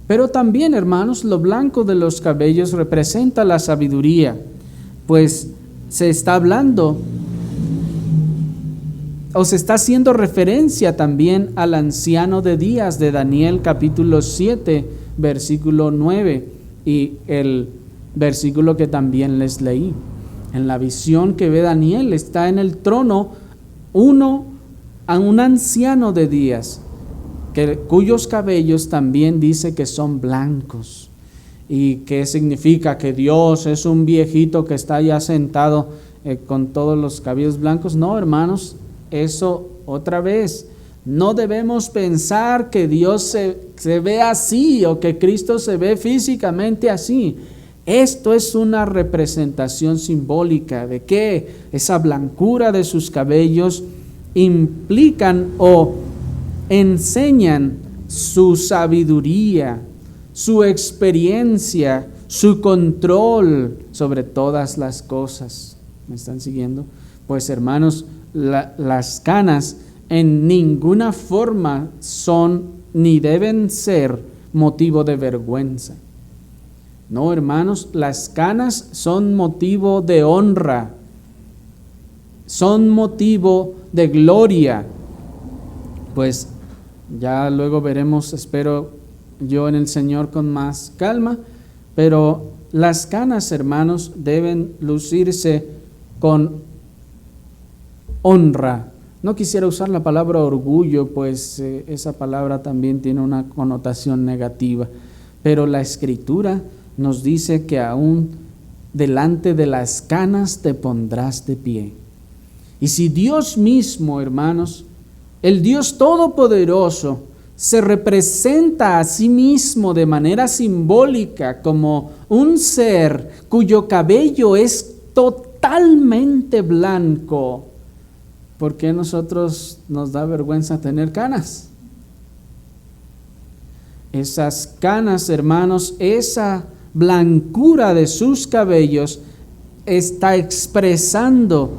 Pero también, hermanos, lo blanco de los cabellos representa la sabiduría, pues se está hablando o se está haciendo referencia también al anciano de días de Daniel capítulo 7, versículo 9, y el versículo que también les leí. En la visión que ve Daniel está en el trono un anciano de días, cuyos cabellos también dice que son blancos. ¿Y qué significa? ¿Que Dios es un viejito que está ya sentado con todos los cabellos blancos? No, hermanos, eso otra vez, no debemos pensar que Dios se ve así o que Cristo se ve físicamente así. Esto es una representación simbólica de que esa blancura de sus cabellos implican o enseñan su sabiduría, su experiencia, su control sobre todas las cosas. ¿Me están siguiendo? Pues, hermanos, las canas en ninguna forma son ni deben ser motivo de vergüenza. No, hermanos, las canas son motivo de honra, son motivo de gloria. Pues ya luego veremos, espero yo, en el Señor con más calma, pero las canas, hermanos, deben lucirse con honra. No quisiera usar la palabra orgullo, pues esa palabra también tiene una connotación negativa, pero la Escritura nos dice que aún delante de las canas te pondrás de pie. Y si Dios mismo, hermanos, el Dios Todopoderoso, se representa a sí mismo de manera simbólica como un ser cuyo cabello es totalmente blanco, ¿por qué a nosotros nos da vergüenza tener canas? Esas canas, hermanos, esa blancura de sus cabellos está expresando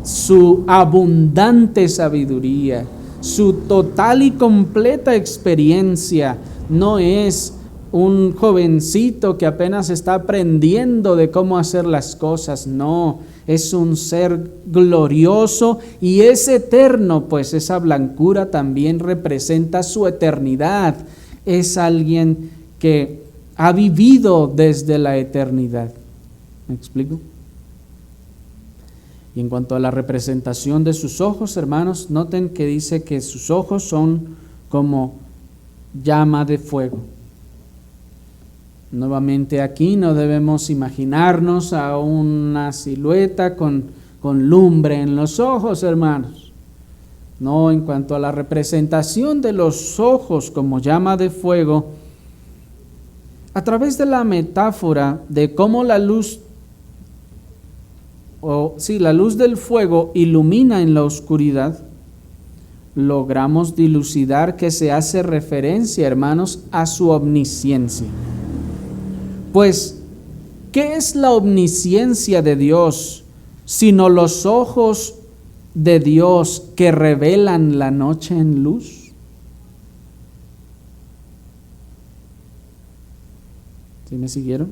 su abundante sabiduría, su total y completa experiencia. No es un jovencito que apenas está aprendiendo de cómo hacer las cosas, no, es un ser glorioso y es eterno, pues esa blancura también representa su eternidad. Es alguien que ha vivido desde la eternidad. ¿Me explico? Y en cuanto a la representación de sus ojos, hermanos, noten que dice que sus ojos son como llama de fuego. Nuevamente aquí no debemos imaginarnos a una silueta con lumbre en los ojos, hermanos. No, en cuanto a la representación de los ojos como llama de fuego, a través de la metáfora de cómo la luz del fuego ilumina en la oscuridad, logramos dilucidar que se hace referencia, hermanos, a su omnisciencia. Pues, ¿qué es la omnisciencia de Dios sino los ojos de Dios que revelan la noche en luz? ¿Sí me siguieron?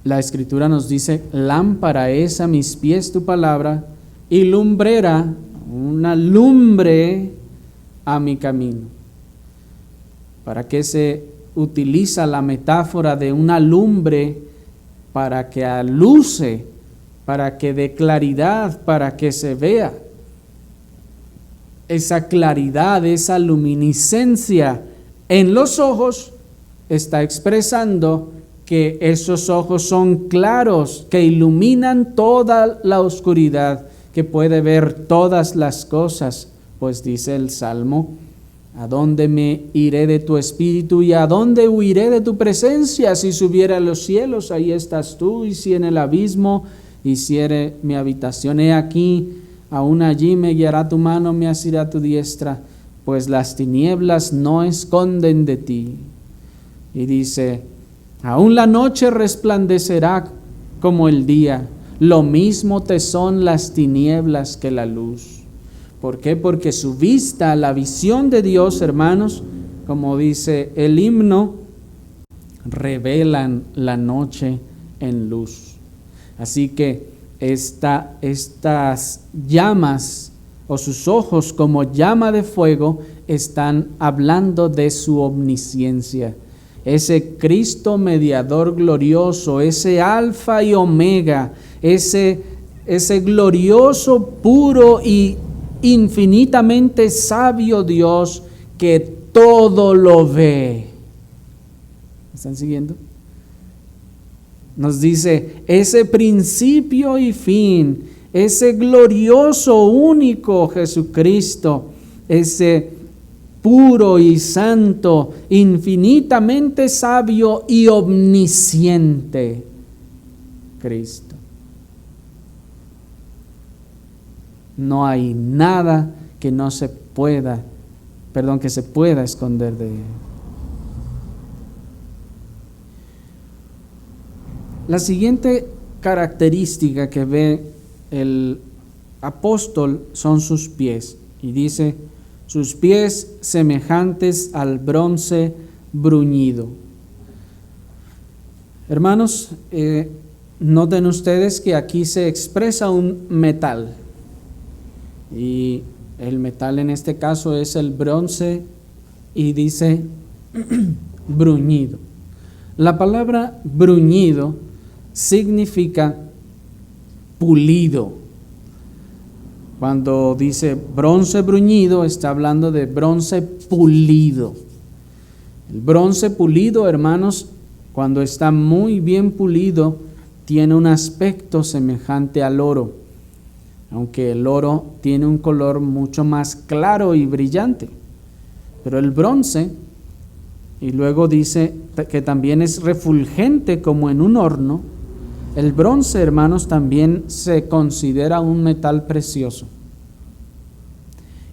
La Escritura nos dice: lámpara es a mis pies tu palabra y lumbrera, una lumbre a mi camino. ¿Para qué se utiliza la metáfora de una lumbre? Para que aluce, para que dé claridad, para que se vea. Esa claridad, esa luminiscencia en los ojos está expresando que esos ojos son claros, que iluminan toda la oscuridad, que puede ver todas las cosas. Pues dice el Salmo: ¿a dónde me iré de tu espíritu y a dónde huiré de tu presencia? Si subiera a los cielos, ahí estás tú, y si en el abismo hiciere mi habitación, he aquí, aún allí me guiará tu mano, me asirá tu diestra, pues las tinieblas no esconden de ti. Y dice: aún la noche resplandecerá como el día, lo mismo te son las tinieblas que la luz. ¿Por qué? Porque su vista, la visión de Dios, hermanos, como dice el himno, revelan la noche en luz. Así que estas llamas, o sus ojos como llama de fuego, están hablando de su omnisciencia. Ese Cristo mediador glorioso, ese Alfa y Omega, ese glorioso, puro y infinitamente sabio Dios que todo lo ve. ¿Están siguiendo? Nos dice: ese principio y fin, ese glorioso único Jesucristo, ese puro y santo, infinitamente sabio y omnisciente Cristo. No hay nada que se pueda esconder de él. La siguiente característica que ve el apóstol son sus pies, y dice: sus pies semejantes al bronce bruñido. Hermanos, noten ustedes que aquí se expresa un metal, y el metal en este caso es el bronce, y dice bruñido. La palabra bruñido significa pulido. Cuando dice bronce bruñido, está hablando de bronce pulido. El bronce pulido, hermanos, cuando está muy bien pulido, tiene un aspecto semejante al oro, aunque el oro tiene un color mucho más claro y brillante. Pero el bronce, y luego dice que también es refulgente como en un horno. El bronce, hermanos, también se considera un metal precioso.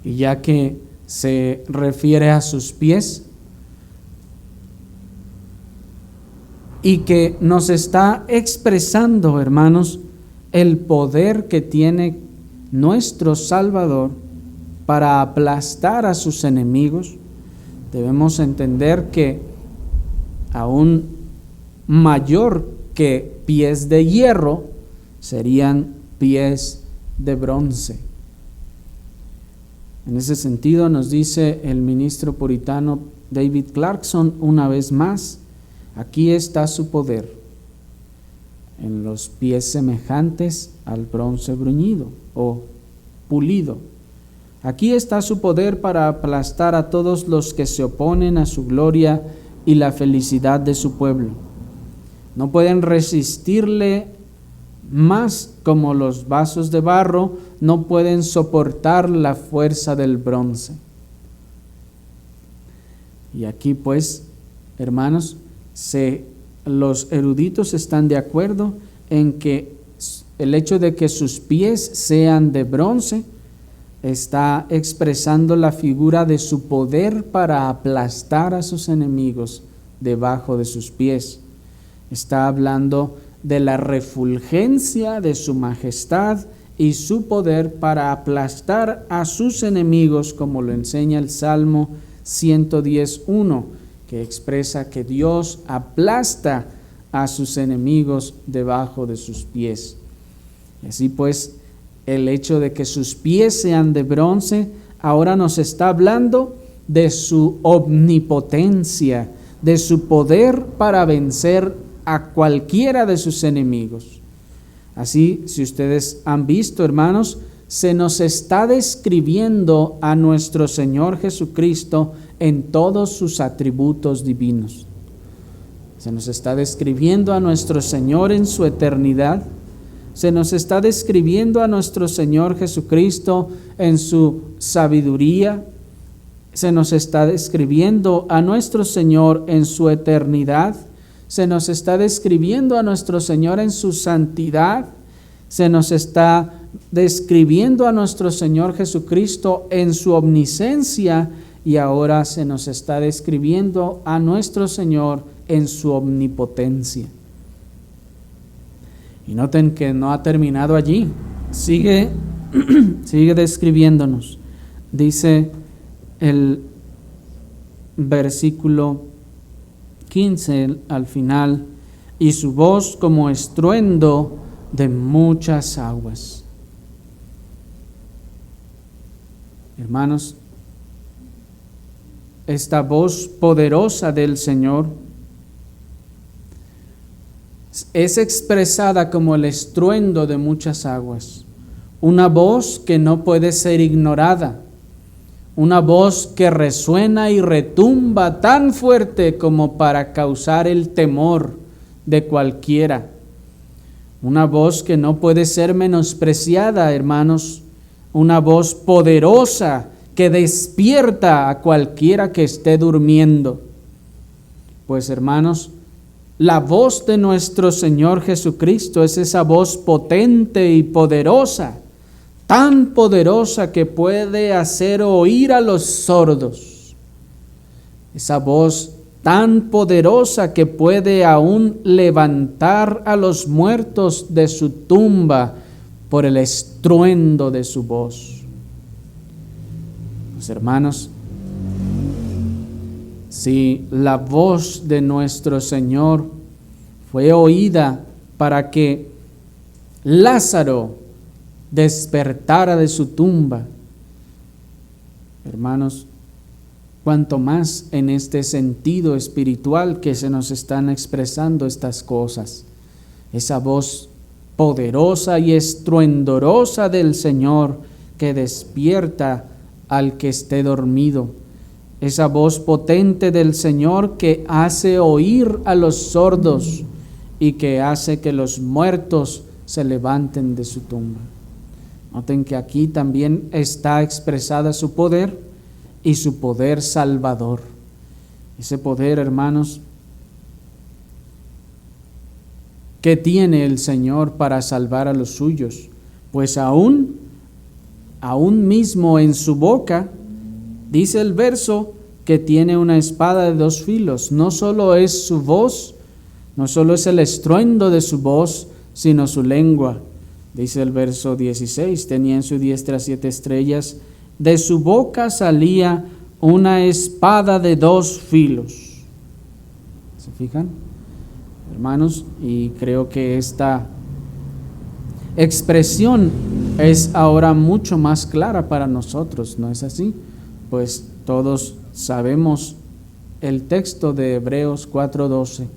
Y ya que se refiere a sus pies, y que nos está expresando, hermanos, el poder que tiene nuestro Salvador para aplastar a sus enemigos, debemos entender que aún mayor que pies de hierro serían pies de bronce. En ese sentido nos dice el ministro puritano David Clarkson una vez más: aquí está su poder, en los pies semejantes al bronce bruñido o pulido. Aquí está su poder para aplastar a todos los que se oponen a su gloria y la felicidad de su pueblo. No pueden resistirle más, como los vasos de barro no pueden soportar la fuerza del bronce. Y aquí pues, hermanos, los eruditos están de acuerdo en que el hecho de que sus pies sean de bronce está expresando la figura de su poder para aplastar a sus enemigos debajo de sus pies. Está hablando de la refulgencia de su majestad y su poder para aplastar a sus enemigos, como lo enseña el Salmo 110:1, que expresa que Dios aplasta a sus enemigos debajo de sus pies. Y así pues, el hecho de que sus pies sean de bronce ahora nos está hablando de su omnipotencia, de su poder para vencer a cualquiera de sus enemigos. Así, si ustedes han visto, hermanos, se nos está describiendo a nuestro Señor Jesucristo en todos sus atributos divinos. Se nos está describiendo a nuestro Señor en su eternidad. Se nos está describiendo a nuestro Señor Jesucristo en su sabiduría. Se nos está describiendo a nuestro Señor en su eternidad. Se nos está describiendo a nuestro Señor en su santidad. Se nos está describiendo a nuestro Señor Jesucristo en su omnisciencia, y ahora se nos está describiendo a nuestro Señor en su omnipotencia. Y noten que no ha terminado allí, sigue describiéndonos. Dice el versículo 15 al final: y su voz como estruendo de muchas aguas. Hermanos, esta voz poderosa del Señor es expresada como el estruendo de muchas aguas, una voz que no puede ser ignorada, una voz que resuena y retumba tan fuerte como para causar el temor de cualquiera, una voz que no puede ser menospreciada, hermanos, una voz poderosa que despierta a cualquiera que esté durmiendo. Pues, hermanos, la voz de nuestro Señor Jesucristo es esa voz potente y poderosa, tan poderosa que puede hacer oír a los sordos. Esa voz tan poderosa que puede aún levantar a los muertos de su tumba por el estruendo de su voz. Pues, hermanos, si la voz de nuestro Señor fue oída para que Lázaro despertara de su tumba, hermanos, cuanto más en este sentido espiritual que se nos están expresando estas cosas, esa voz poderosa y estruendorosa del Señor que despierta al que esté dormido, esa voz potente del Señor que hace oír a los sordos y que hace que los muertos se levanten de su tumba. Noten que aquí también está expresada su poder y su poder salvador. Ese poder, hermanos, que tiene el Señor para salvar a los suyos, pues aún mismo en su boca, dice el verso, que tiene una espada de dos filos. No solo es su voz, no solo es el estruendo de su voz, sino su lengua. Dice el verso 16, tenía en su diestra 7 estrellas, de su boca salía una espada de dos filos. ¿Se fijan, hermanos? Y creo que esta expresión es ahora mucho más clara para nosotros, ¿no es así? Pues todos sabemos el texto de Hebreos 4:12.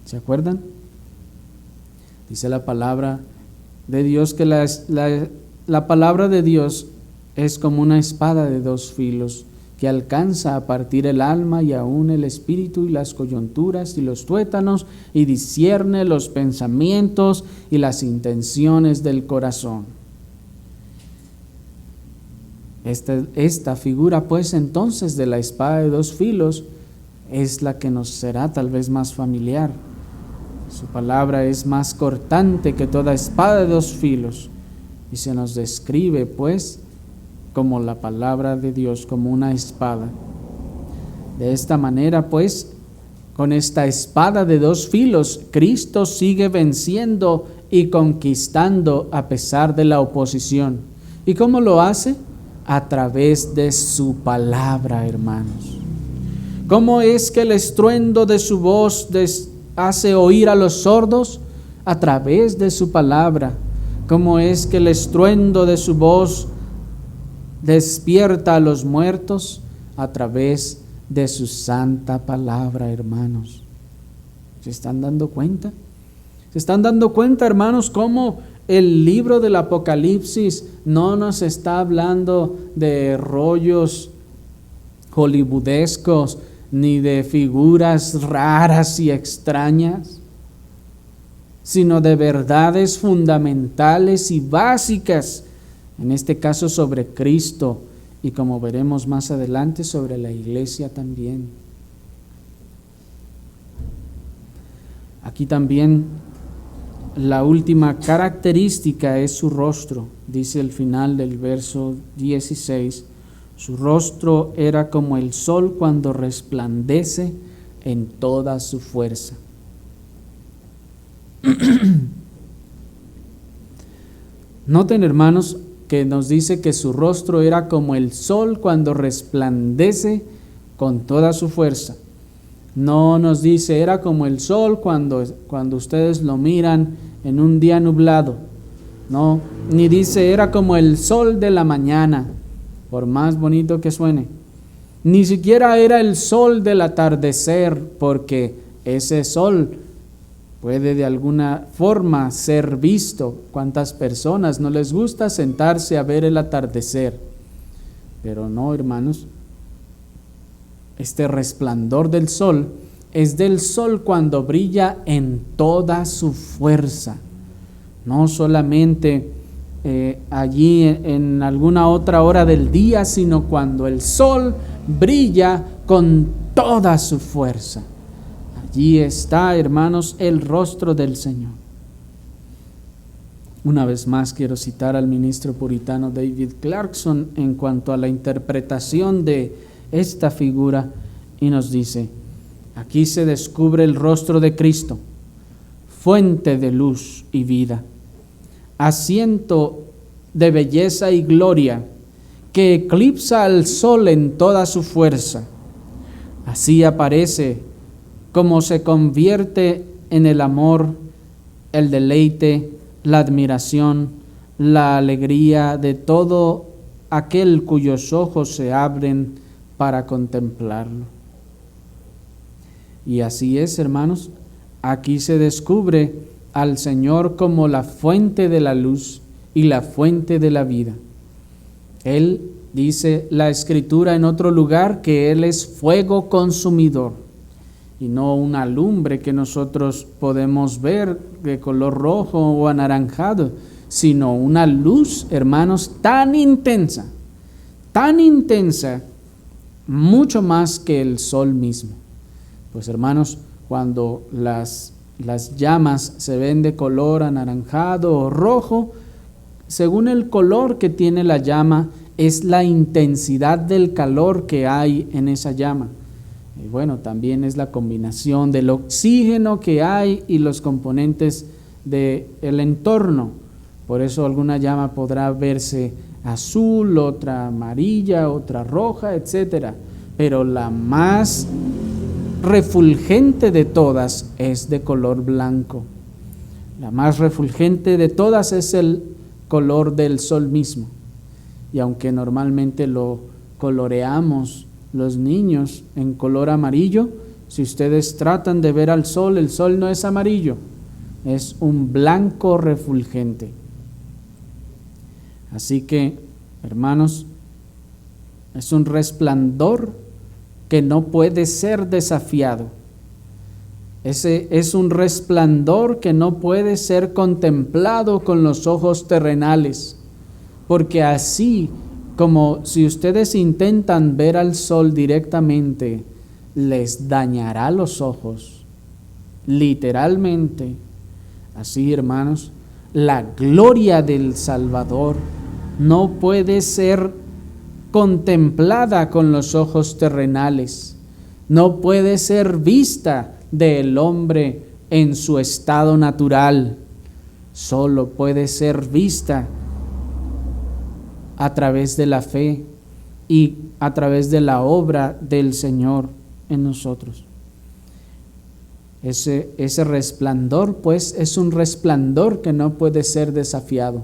¿Se acuerdan? Dice la palabra de Dios que la palabra de Dios es como una espada de dos filos que alcanza a partir el alma y aún el espíritu y las coyunturas y los tuétanos y discierne los pensamientos y las intenciones del corazón. Esta figura pues entonces de la espada de dos filos es la que nos será tal vez más familiar. Su palabra es más cortante que toda espada de dos filos y se nos describe pues como la palabra de Dios, como una espada. De esta manera pues, con esta espada de dos filos, Cristo sigue venciendo y conquistando a pesar de la oposición. ¿Y cómo lo hace? A través de su palabra, hermanos. ¿Cómo es que el estruendo de su voz hace oír a los sordos? A través de su palabra. ¿Cómo es que el estruendo de su voz despierta a los muertos? A través de su santa palabra, hermanos. ¿Se están dando cuenta? ¿Se están dando cuenta, hermanos, cómo el libro del Apocalipsis no nos está hablando de rollos hollywoodescos ni de figuras raras y extrañas, sino de verdades fundamentales y básicas, en este caso sobre Cristo y como veremos más adelante sobre la iglesia también? Aquí también la última característica es su rostro. Dice el final del verso 16, su rostro era como el sol cuando resplandece en toda su fuerza. Noten, hermanos, que nos dice que su rostro era como el sol cuando resplandece con toda su fuerza. No nos dice era como el sol cuando ustedes lo miran en un día nublado. No, ni dice era como el sol de la mañana, por más bonito que suene. Ni siquiera era el sol del atardecer, porque ese sol puede de alguna forma ser visto. ¿Cuántas personas no les gusta sentarse a ver el atardecer? Pero no, hermanos. Este resplandor del sol es del sol cuando brilla en toda su fuerza, no solamente allí en alguna otra hora del día, sino cuando el sol brilla con toda su fuerza. Allí está, hermanos, el rostro del Señor. Una vez más quiero citar al ministro puritano David Clarkson en cuanto a la interpretación de esta figura, y nos dice: aquí se descubre el rostro de Cristo, fuente de luz y vida, asiento de belleza y gloria, que eclipsa al sol en toda su fuerza. Así aparece como se convierte en el amor, el deleite, la admiración, la alegría de todo aquel cuyos ojos se abren para contemplarlo. Y así es, hermanos, aquí se descubre al Señor como la fuente de la luz y la fuente de la vida. Él Dice la Escritura en otro lugar que Él es fuego consumidor y no una lumbre que nosotros podemos ver de color rojo o anaranjado, sino una luz, hermanos, tan intensa, mucho más que el sol mismo. Pues hermanos, cuando las llamas se ven de color anaranjado o rojo, según el color que tiene la llama, es la intensidad del calor que hay en esa llama. Y bueno, también es la combinación del oxígeno que hay y los componentes del entorno. Por eso alguna llama podrá verse azul, otra amarilla, otra roja, etc. Pero la más refulgente de todas es de color blanco. La más refulgente de todas es el color del sol mismo. Y aunque normalmente lo coloreamos los niños en color amarillo, si ustedes tratan de ver al sol, el sol no es amarillo, es un blanco refulgente. Así que, hermanos, es un resplandor que no puede ser desafiado. Ese es un resplandor que no puede ser contemplado con los ojos terrenales, porque así como si ustedes intentan ver al sol directamente, les dañará los ojos, literalmente. Así, hermanos, la gloria del Salvador no puede ser contemplada con los ojos terrenales, no puede ser vista del hombre en su estado natural, solo puede ser vista a través de la fe y a través de la obra del Señor en nosotros. Ese resplandor, pues, es un resplandor que no puede ser desafiado.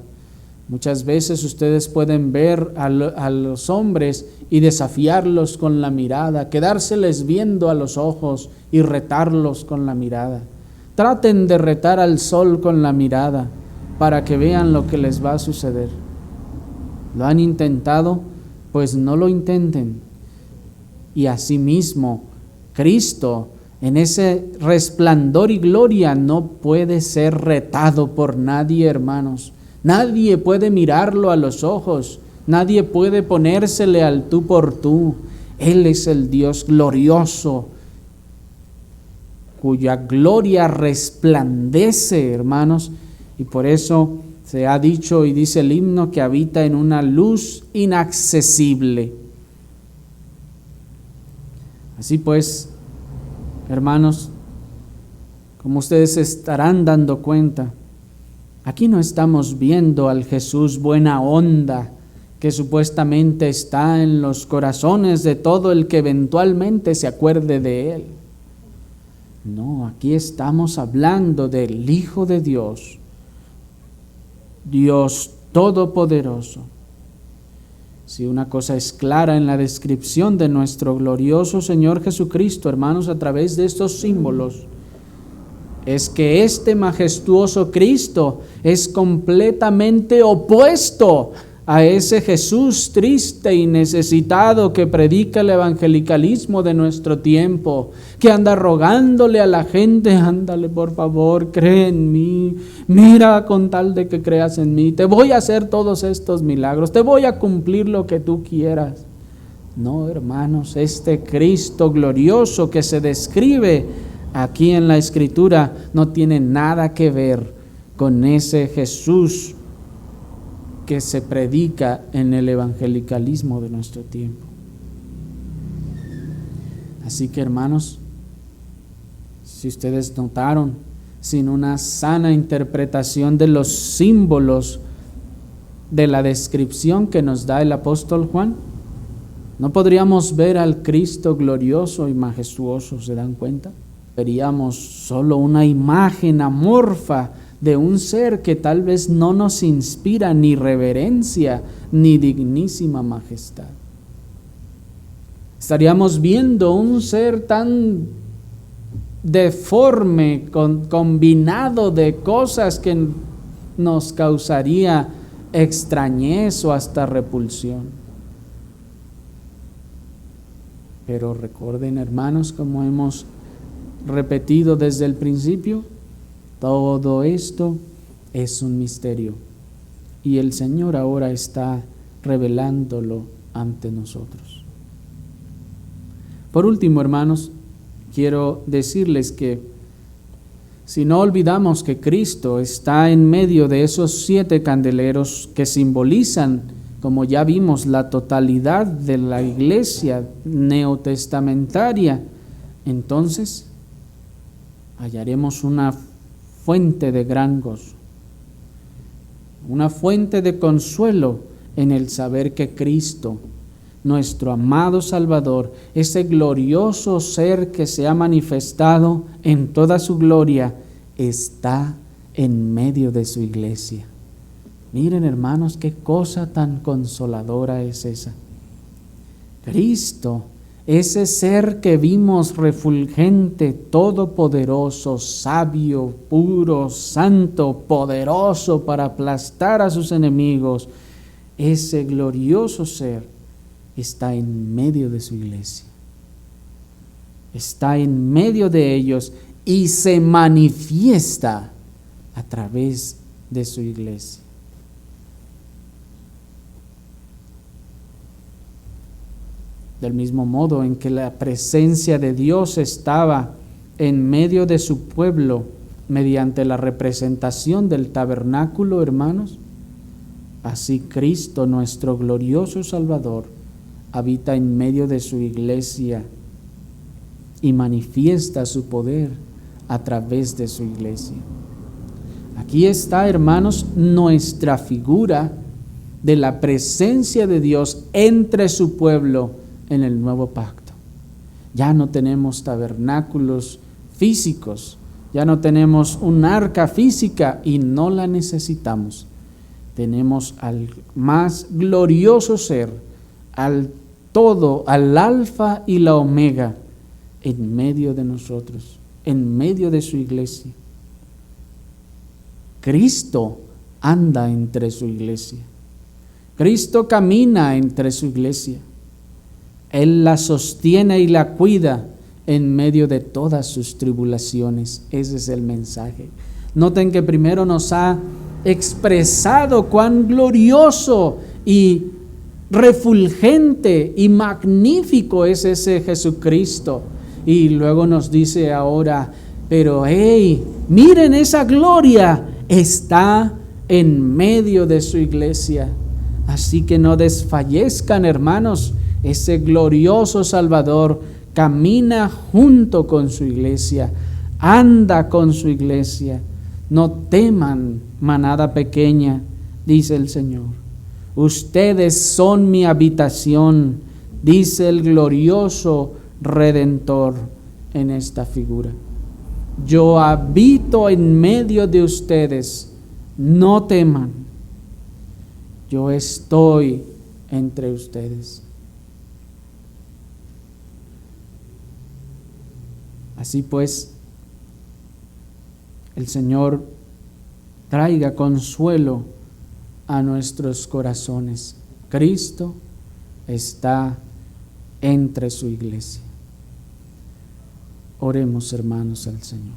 Muchas veces ustedes pueden ver a los hombres y desafiarlos con la mirada, quedárseles viendo a los ojos y retarlos con la mirada. Traten de retar al sol con la mirada para que vean lo que les va a suceder. ¿Lo han intentado? Pues no lo intenten. Y asimismo, Cristo, en ese resplandor y gloria, no puede ser retado por nadie, hermanos. Nadie puede mirarlo a los ojos, nadie puede ponérsele al tú por tú. Él es el Dios glorioso, cuya gloria resplandece, hermanos, y por eso se ha dicho y dice el himno que habita en una luz inaccesible. Así pues, hermanos, como ustedes se estarán dando cuenta, aquí no estamos viendo al Jesús buena onda que supuestamente está en los corazones de todo el que eventualmente se acuerde de Él. No, aquí estamos hablando del Hijo de Dios, Dios Todopoderoso. Si una cosa es clara en la descripción de nuestro glorioso Señor Jesucristo, hermanos, a través de estos símbolos, es que este majestuoso Cristo es completamente opuesto a ese Jesús triste y necesitado que predica el evangelicalismo de nuestro tiempo, que anda rogándole a la gente: ándale, por favor, cree en mí, mira, con tal de que creas en mí, te voy a hacer todos estos milagros, te voy a cumplir lo que tú quieras. No, hermanos, este Cristo glorioso que se describe aquí en la Escritura no tiene nada que ver con ese Jesús que se predica en el evangelicalismo de nuestro tiempo. Así que, hermanos, si ustedes notaron, sin una sana interpretación de los símbolos de la descripción que nos da el apóstol Juan, no podríamos ver al Cristo glorioso y majestuoso. ¿Se dan cuenta? Veríamos solo una imagen amorfa de un ser que tal vez no nos inspira ni reverencia ni dignísima majestad. Estaríamos viendo un ser tan deforme, combinado de cosas que nos causaría extrañez o hasta repulsión. Pero recuerden, hermanos, como hemos repetido desde el principio, todo esto es un misterio y el Señor ahora está revelándolo ante nosotros. Por último, hermanos, quiero decirles que si no olvidamos que Cristo está en medio de esos 7 candeleros que simbolizan, como ya vimos, la totalidad de la iglesia neotestamentaria, entonces hallaremos una fuente de gran gozo, una fuente de consuelo en el saber que Cristo, nuestro amado Salvador, ese glorioso ser que se ha manifestado en toda su gloria, está en medio de su iglesia. Miren, hermanos, qué cosa tan consoladora es esa. Cristo, ese ser que vimos refulgente, todopoderoso, sabio, puro, santo, poderoso para aplastar a sus enemigos, ese glorioso ser está en medio de su iglesia. Está en medio de ellos y se manifiesta a través de su iglesia. Del mismo modo en que la presencia de Dios estaba en medio de su pueblo mediante la representación del tabernáculo, hermanos, así Cristo, nuestro glorioso Salvador, habita en medio de su iglesia y manifiesta su poder a través de su iglesia. Aquí está, hermanos, nuestra figura de la presencia de Dios entre su pueblo en el nuevo pacto. Ya no tenemos tabernáculos físicos, ya no tenemos un arca física y no la necesitamos. Tenemos al más glorioso ser, al todo, al alfa y la omega, en medio de nosotros, en medio de su iglesia. Cristo anda entre su iglesia. Cristo camina entre su iglesia. Él la sostiene y la cuida en medio de todas sus tribulaciones. Ese es el mensaje. Noten que primero nos ha expresado cuán glorioso y refulgente y magnífico es ese Jesucristo. Y luego nos dice ahora, pero hey, miren esa gloria, está en medio de su iglesia. Así que no desfallezcan, hermanos. Ese glorioso Salvador camina junto con su iglesia, anda con su iglesia. No teman, manada pequeña, dice el Señor. Ustedes son mi habitación, dice el glorioso Redentor en esta figura. Yo habito en medio de ustedes, no teman. Yo estoy entre ustedes. Así pues, el Señor traiga consuelo a nuestros corazones. Cristo está entre su iglesia. Oremos, hermanos, al Señor.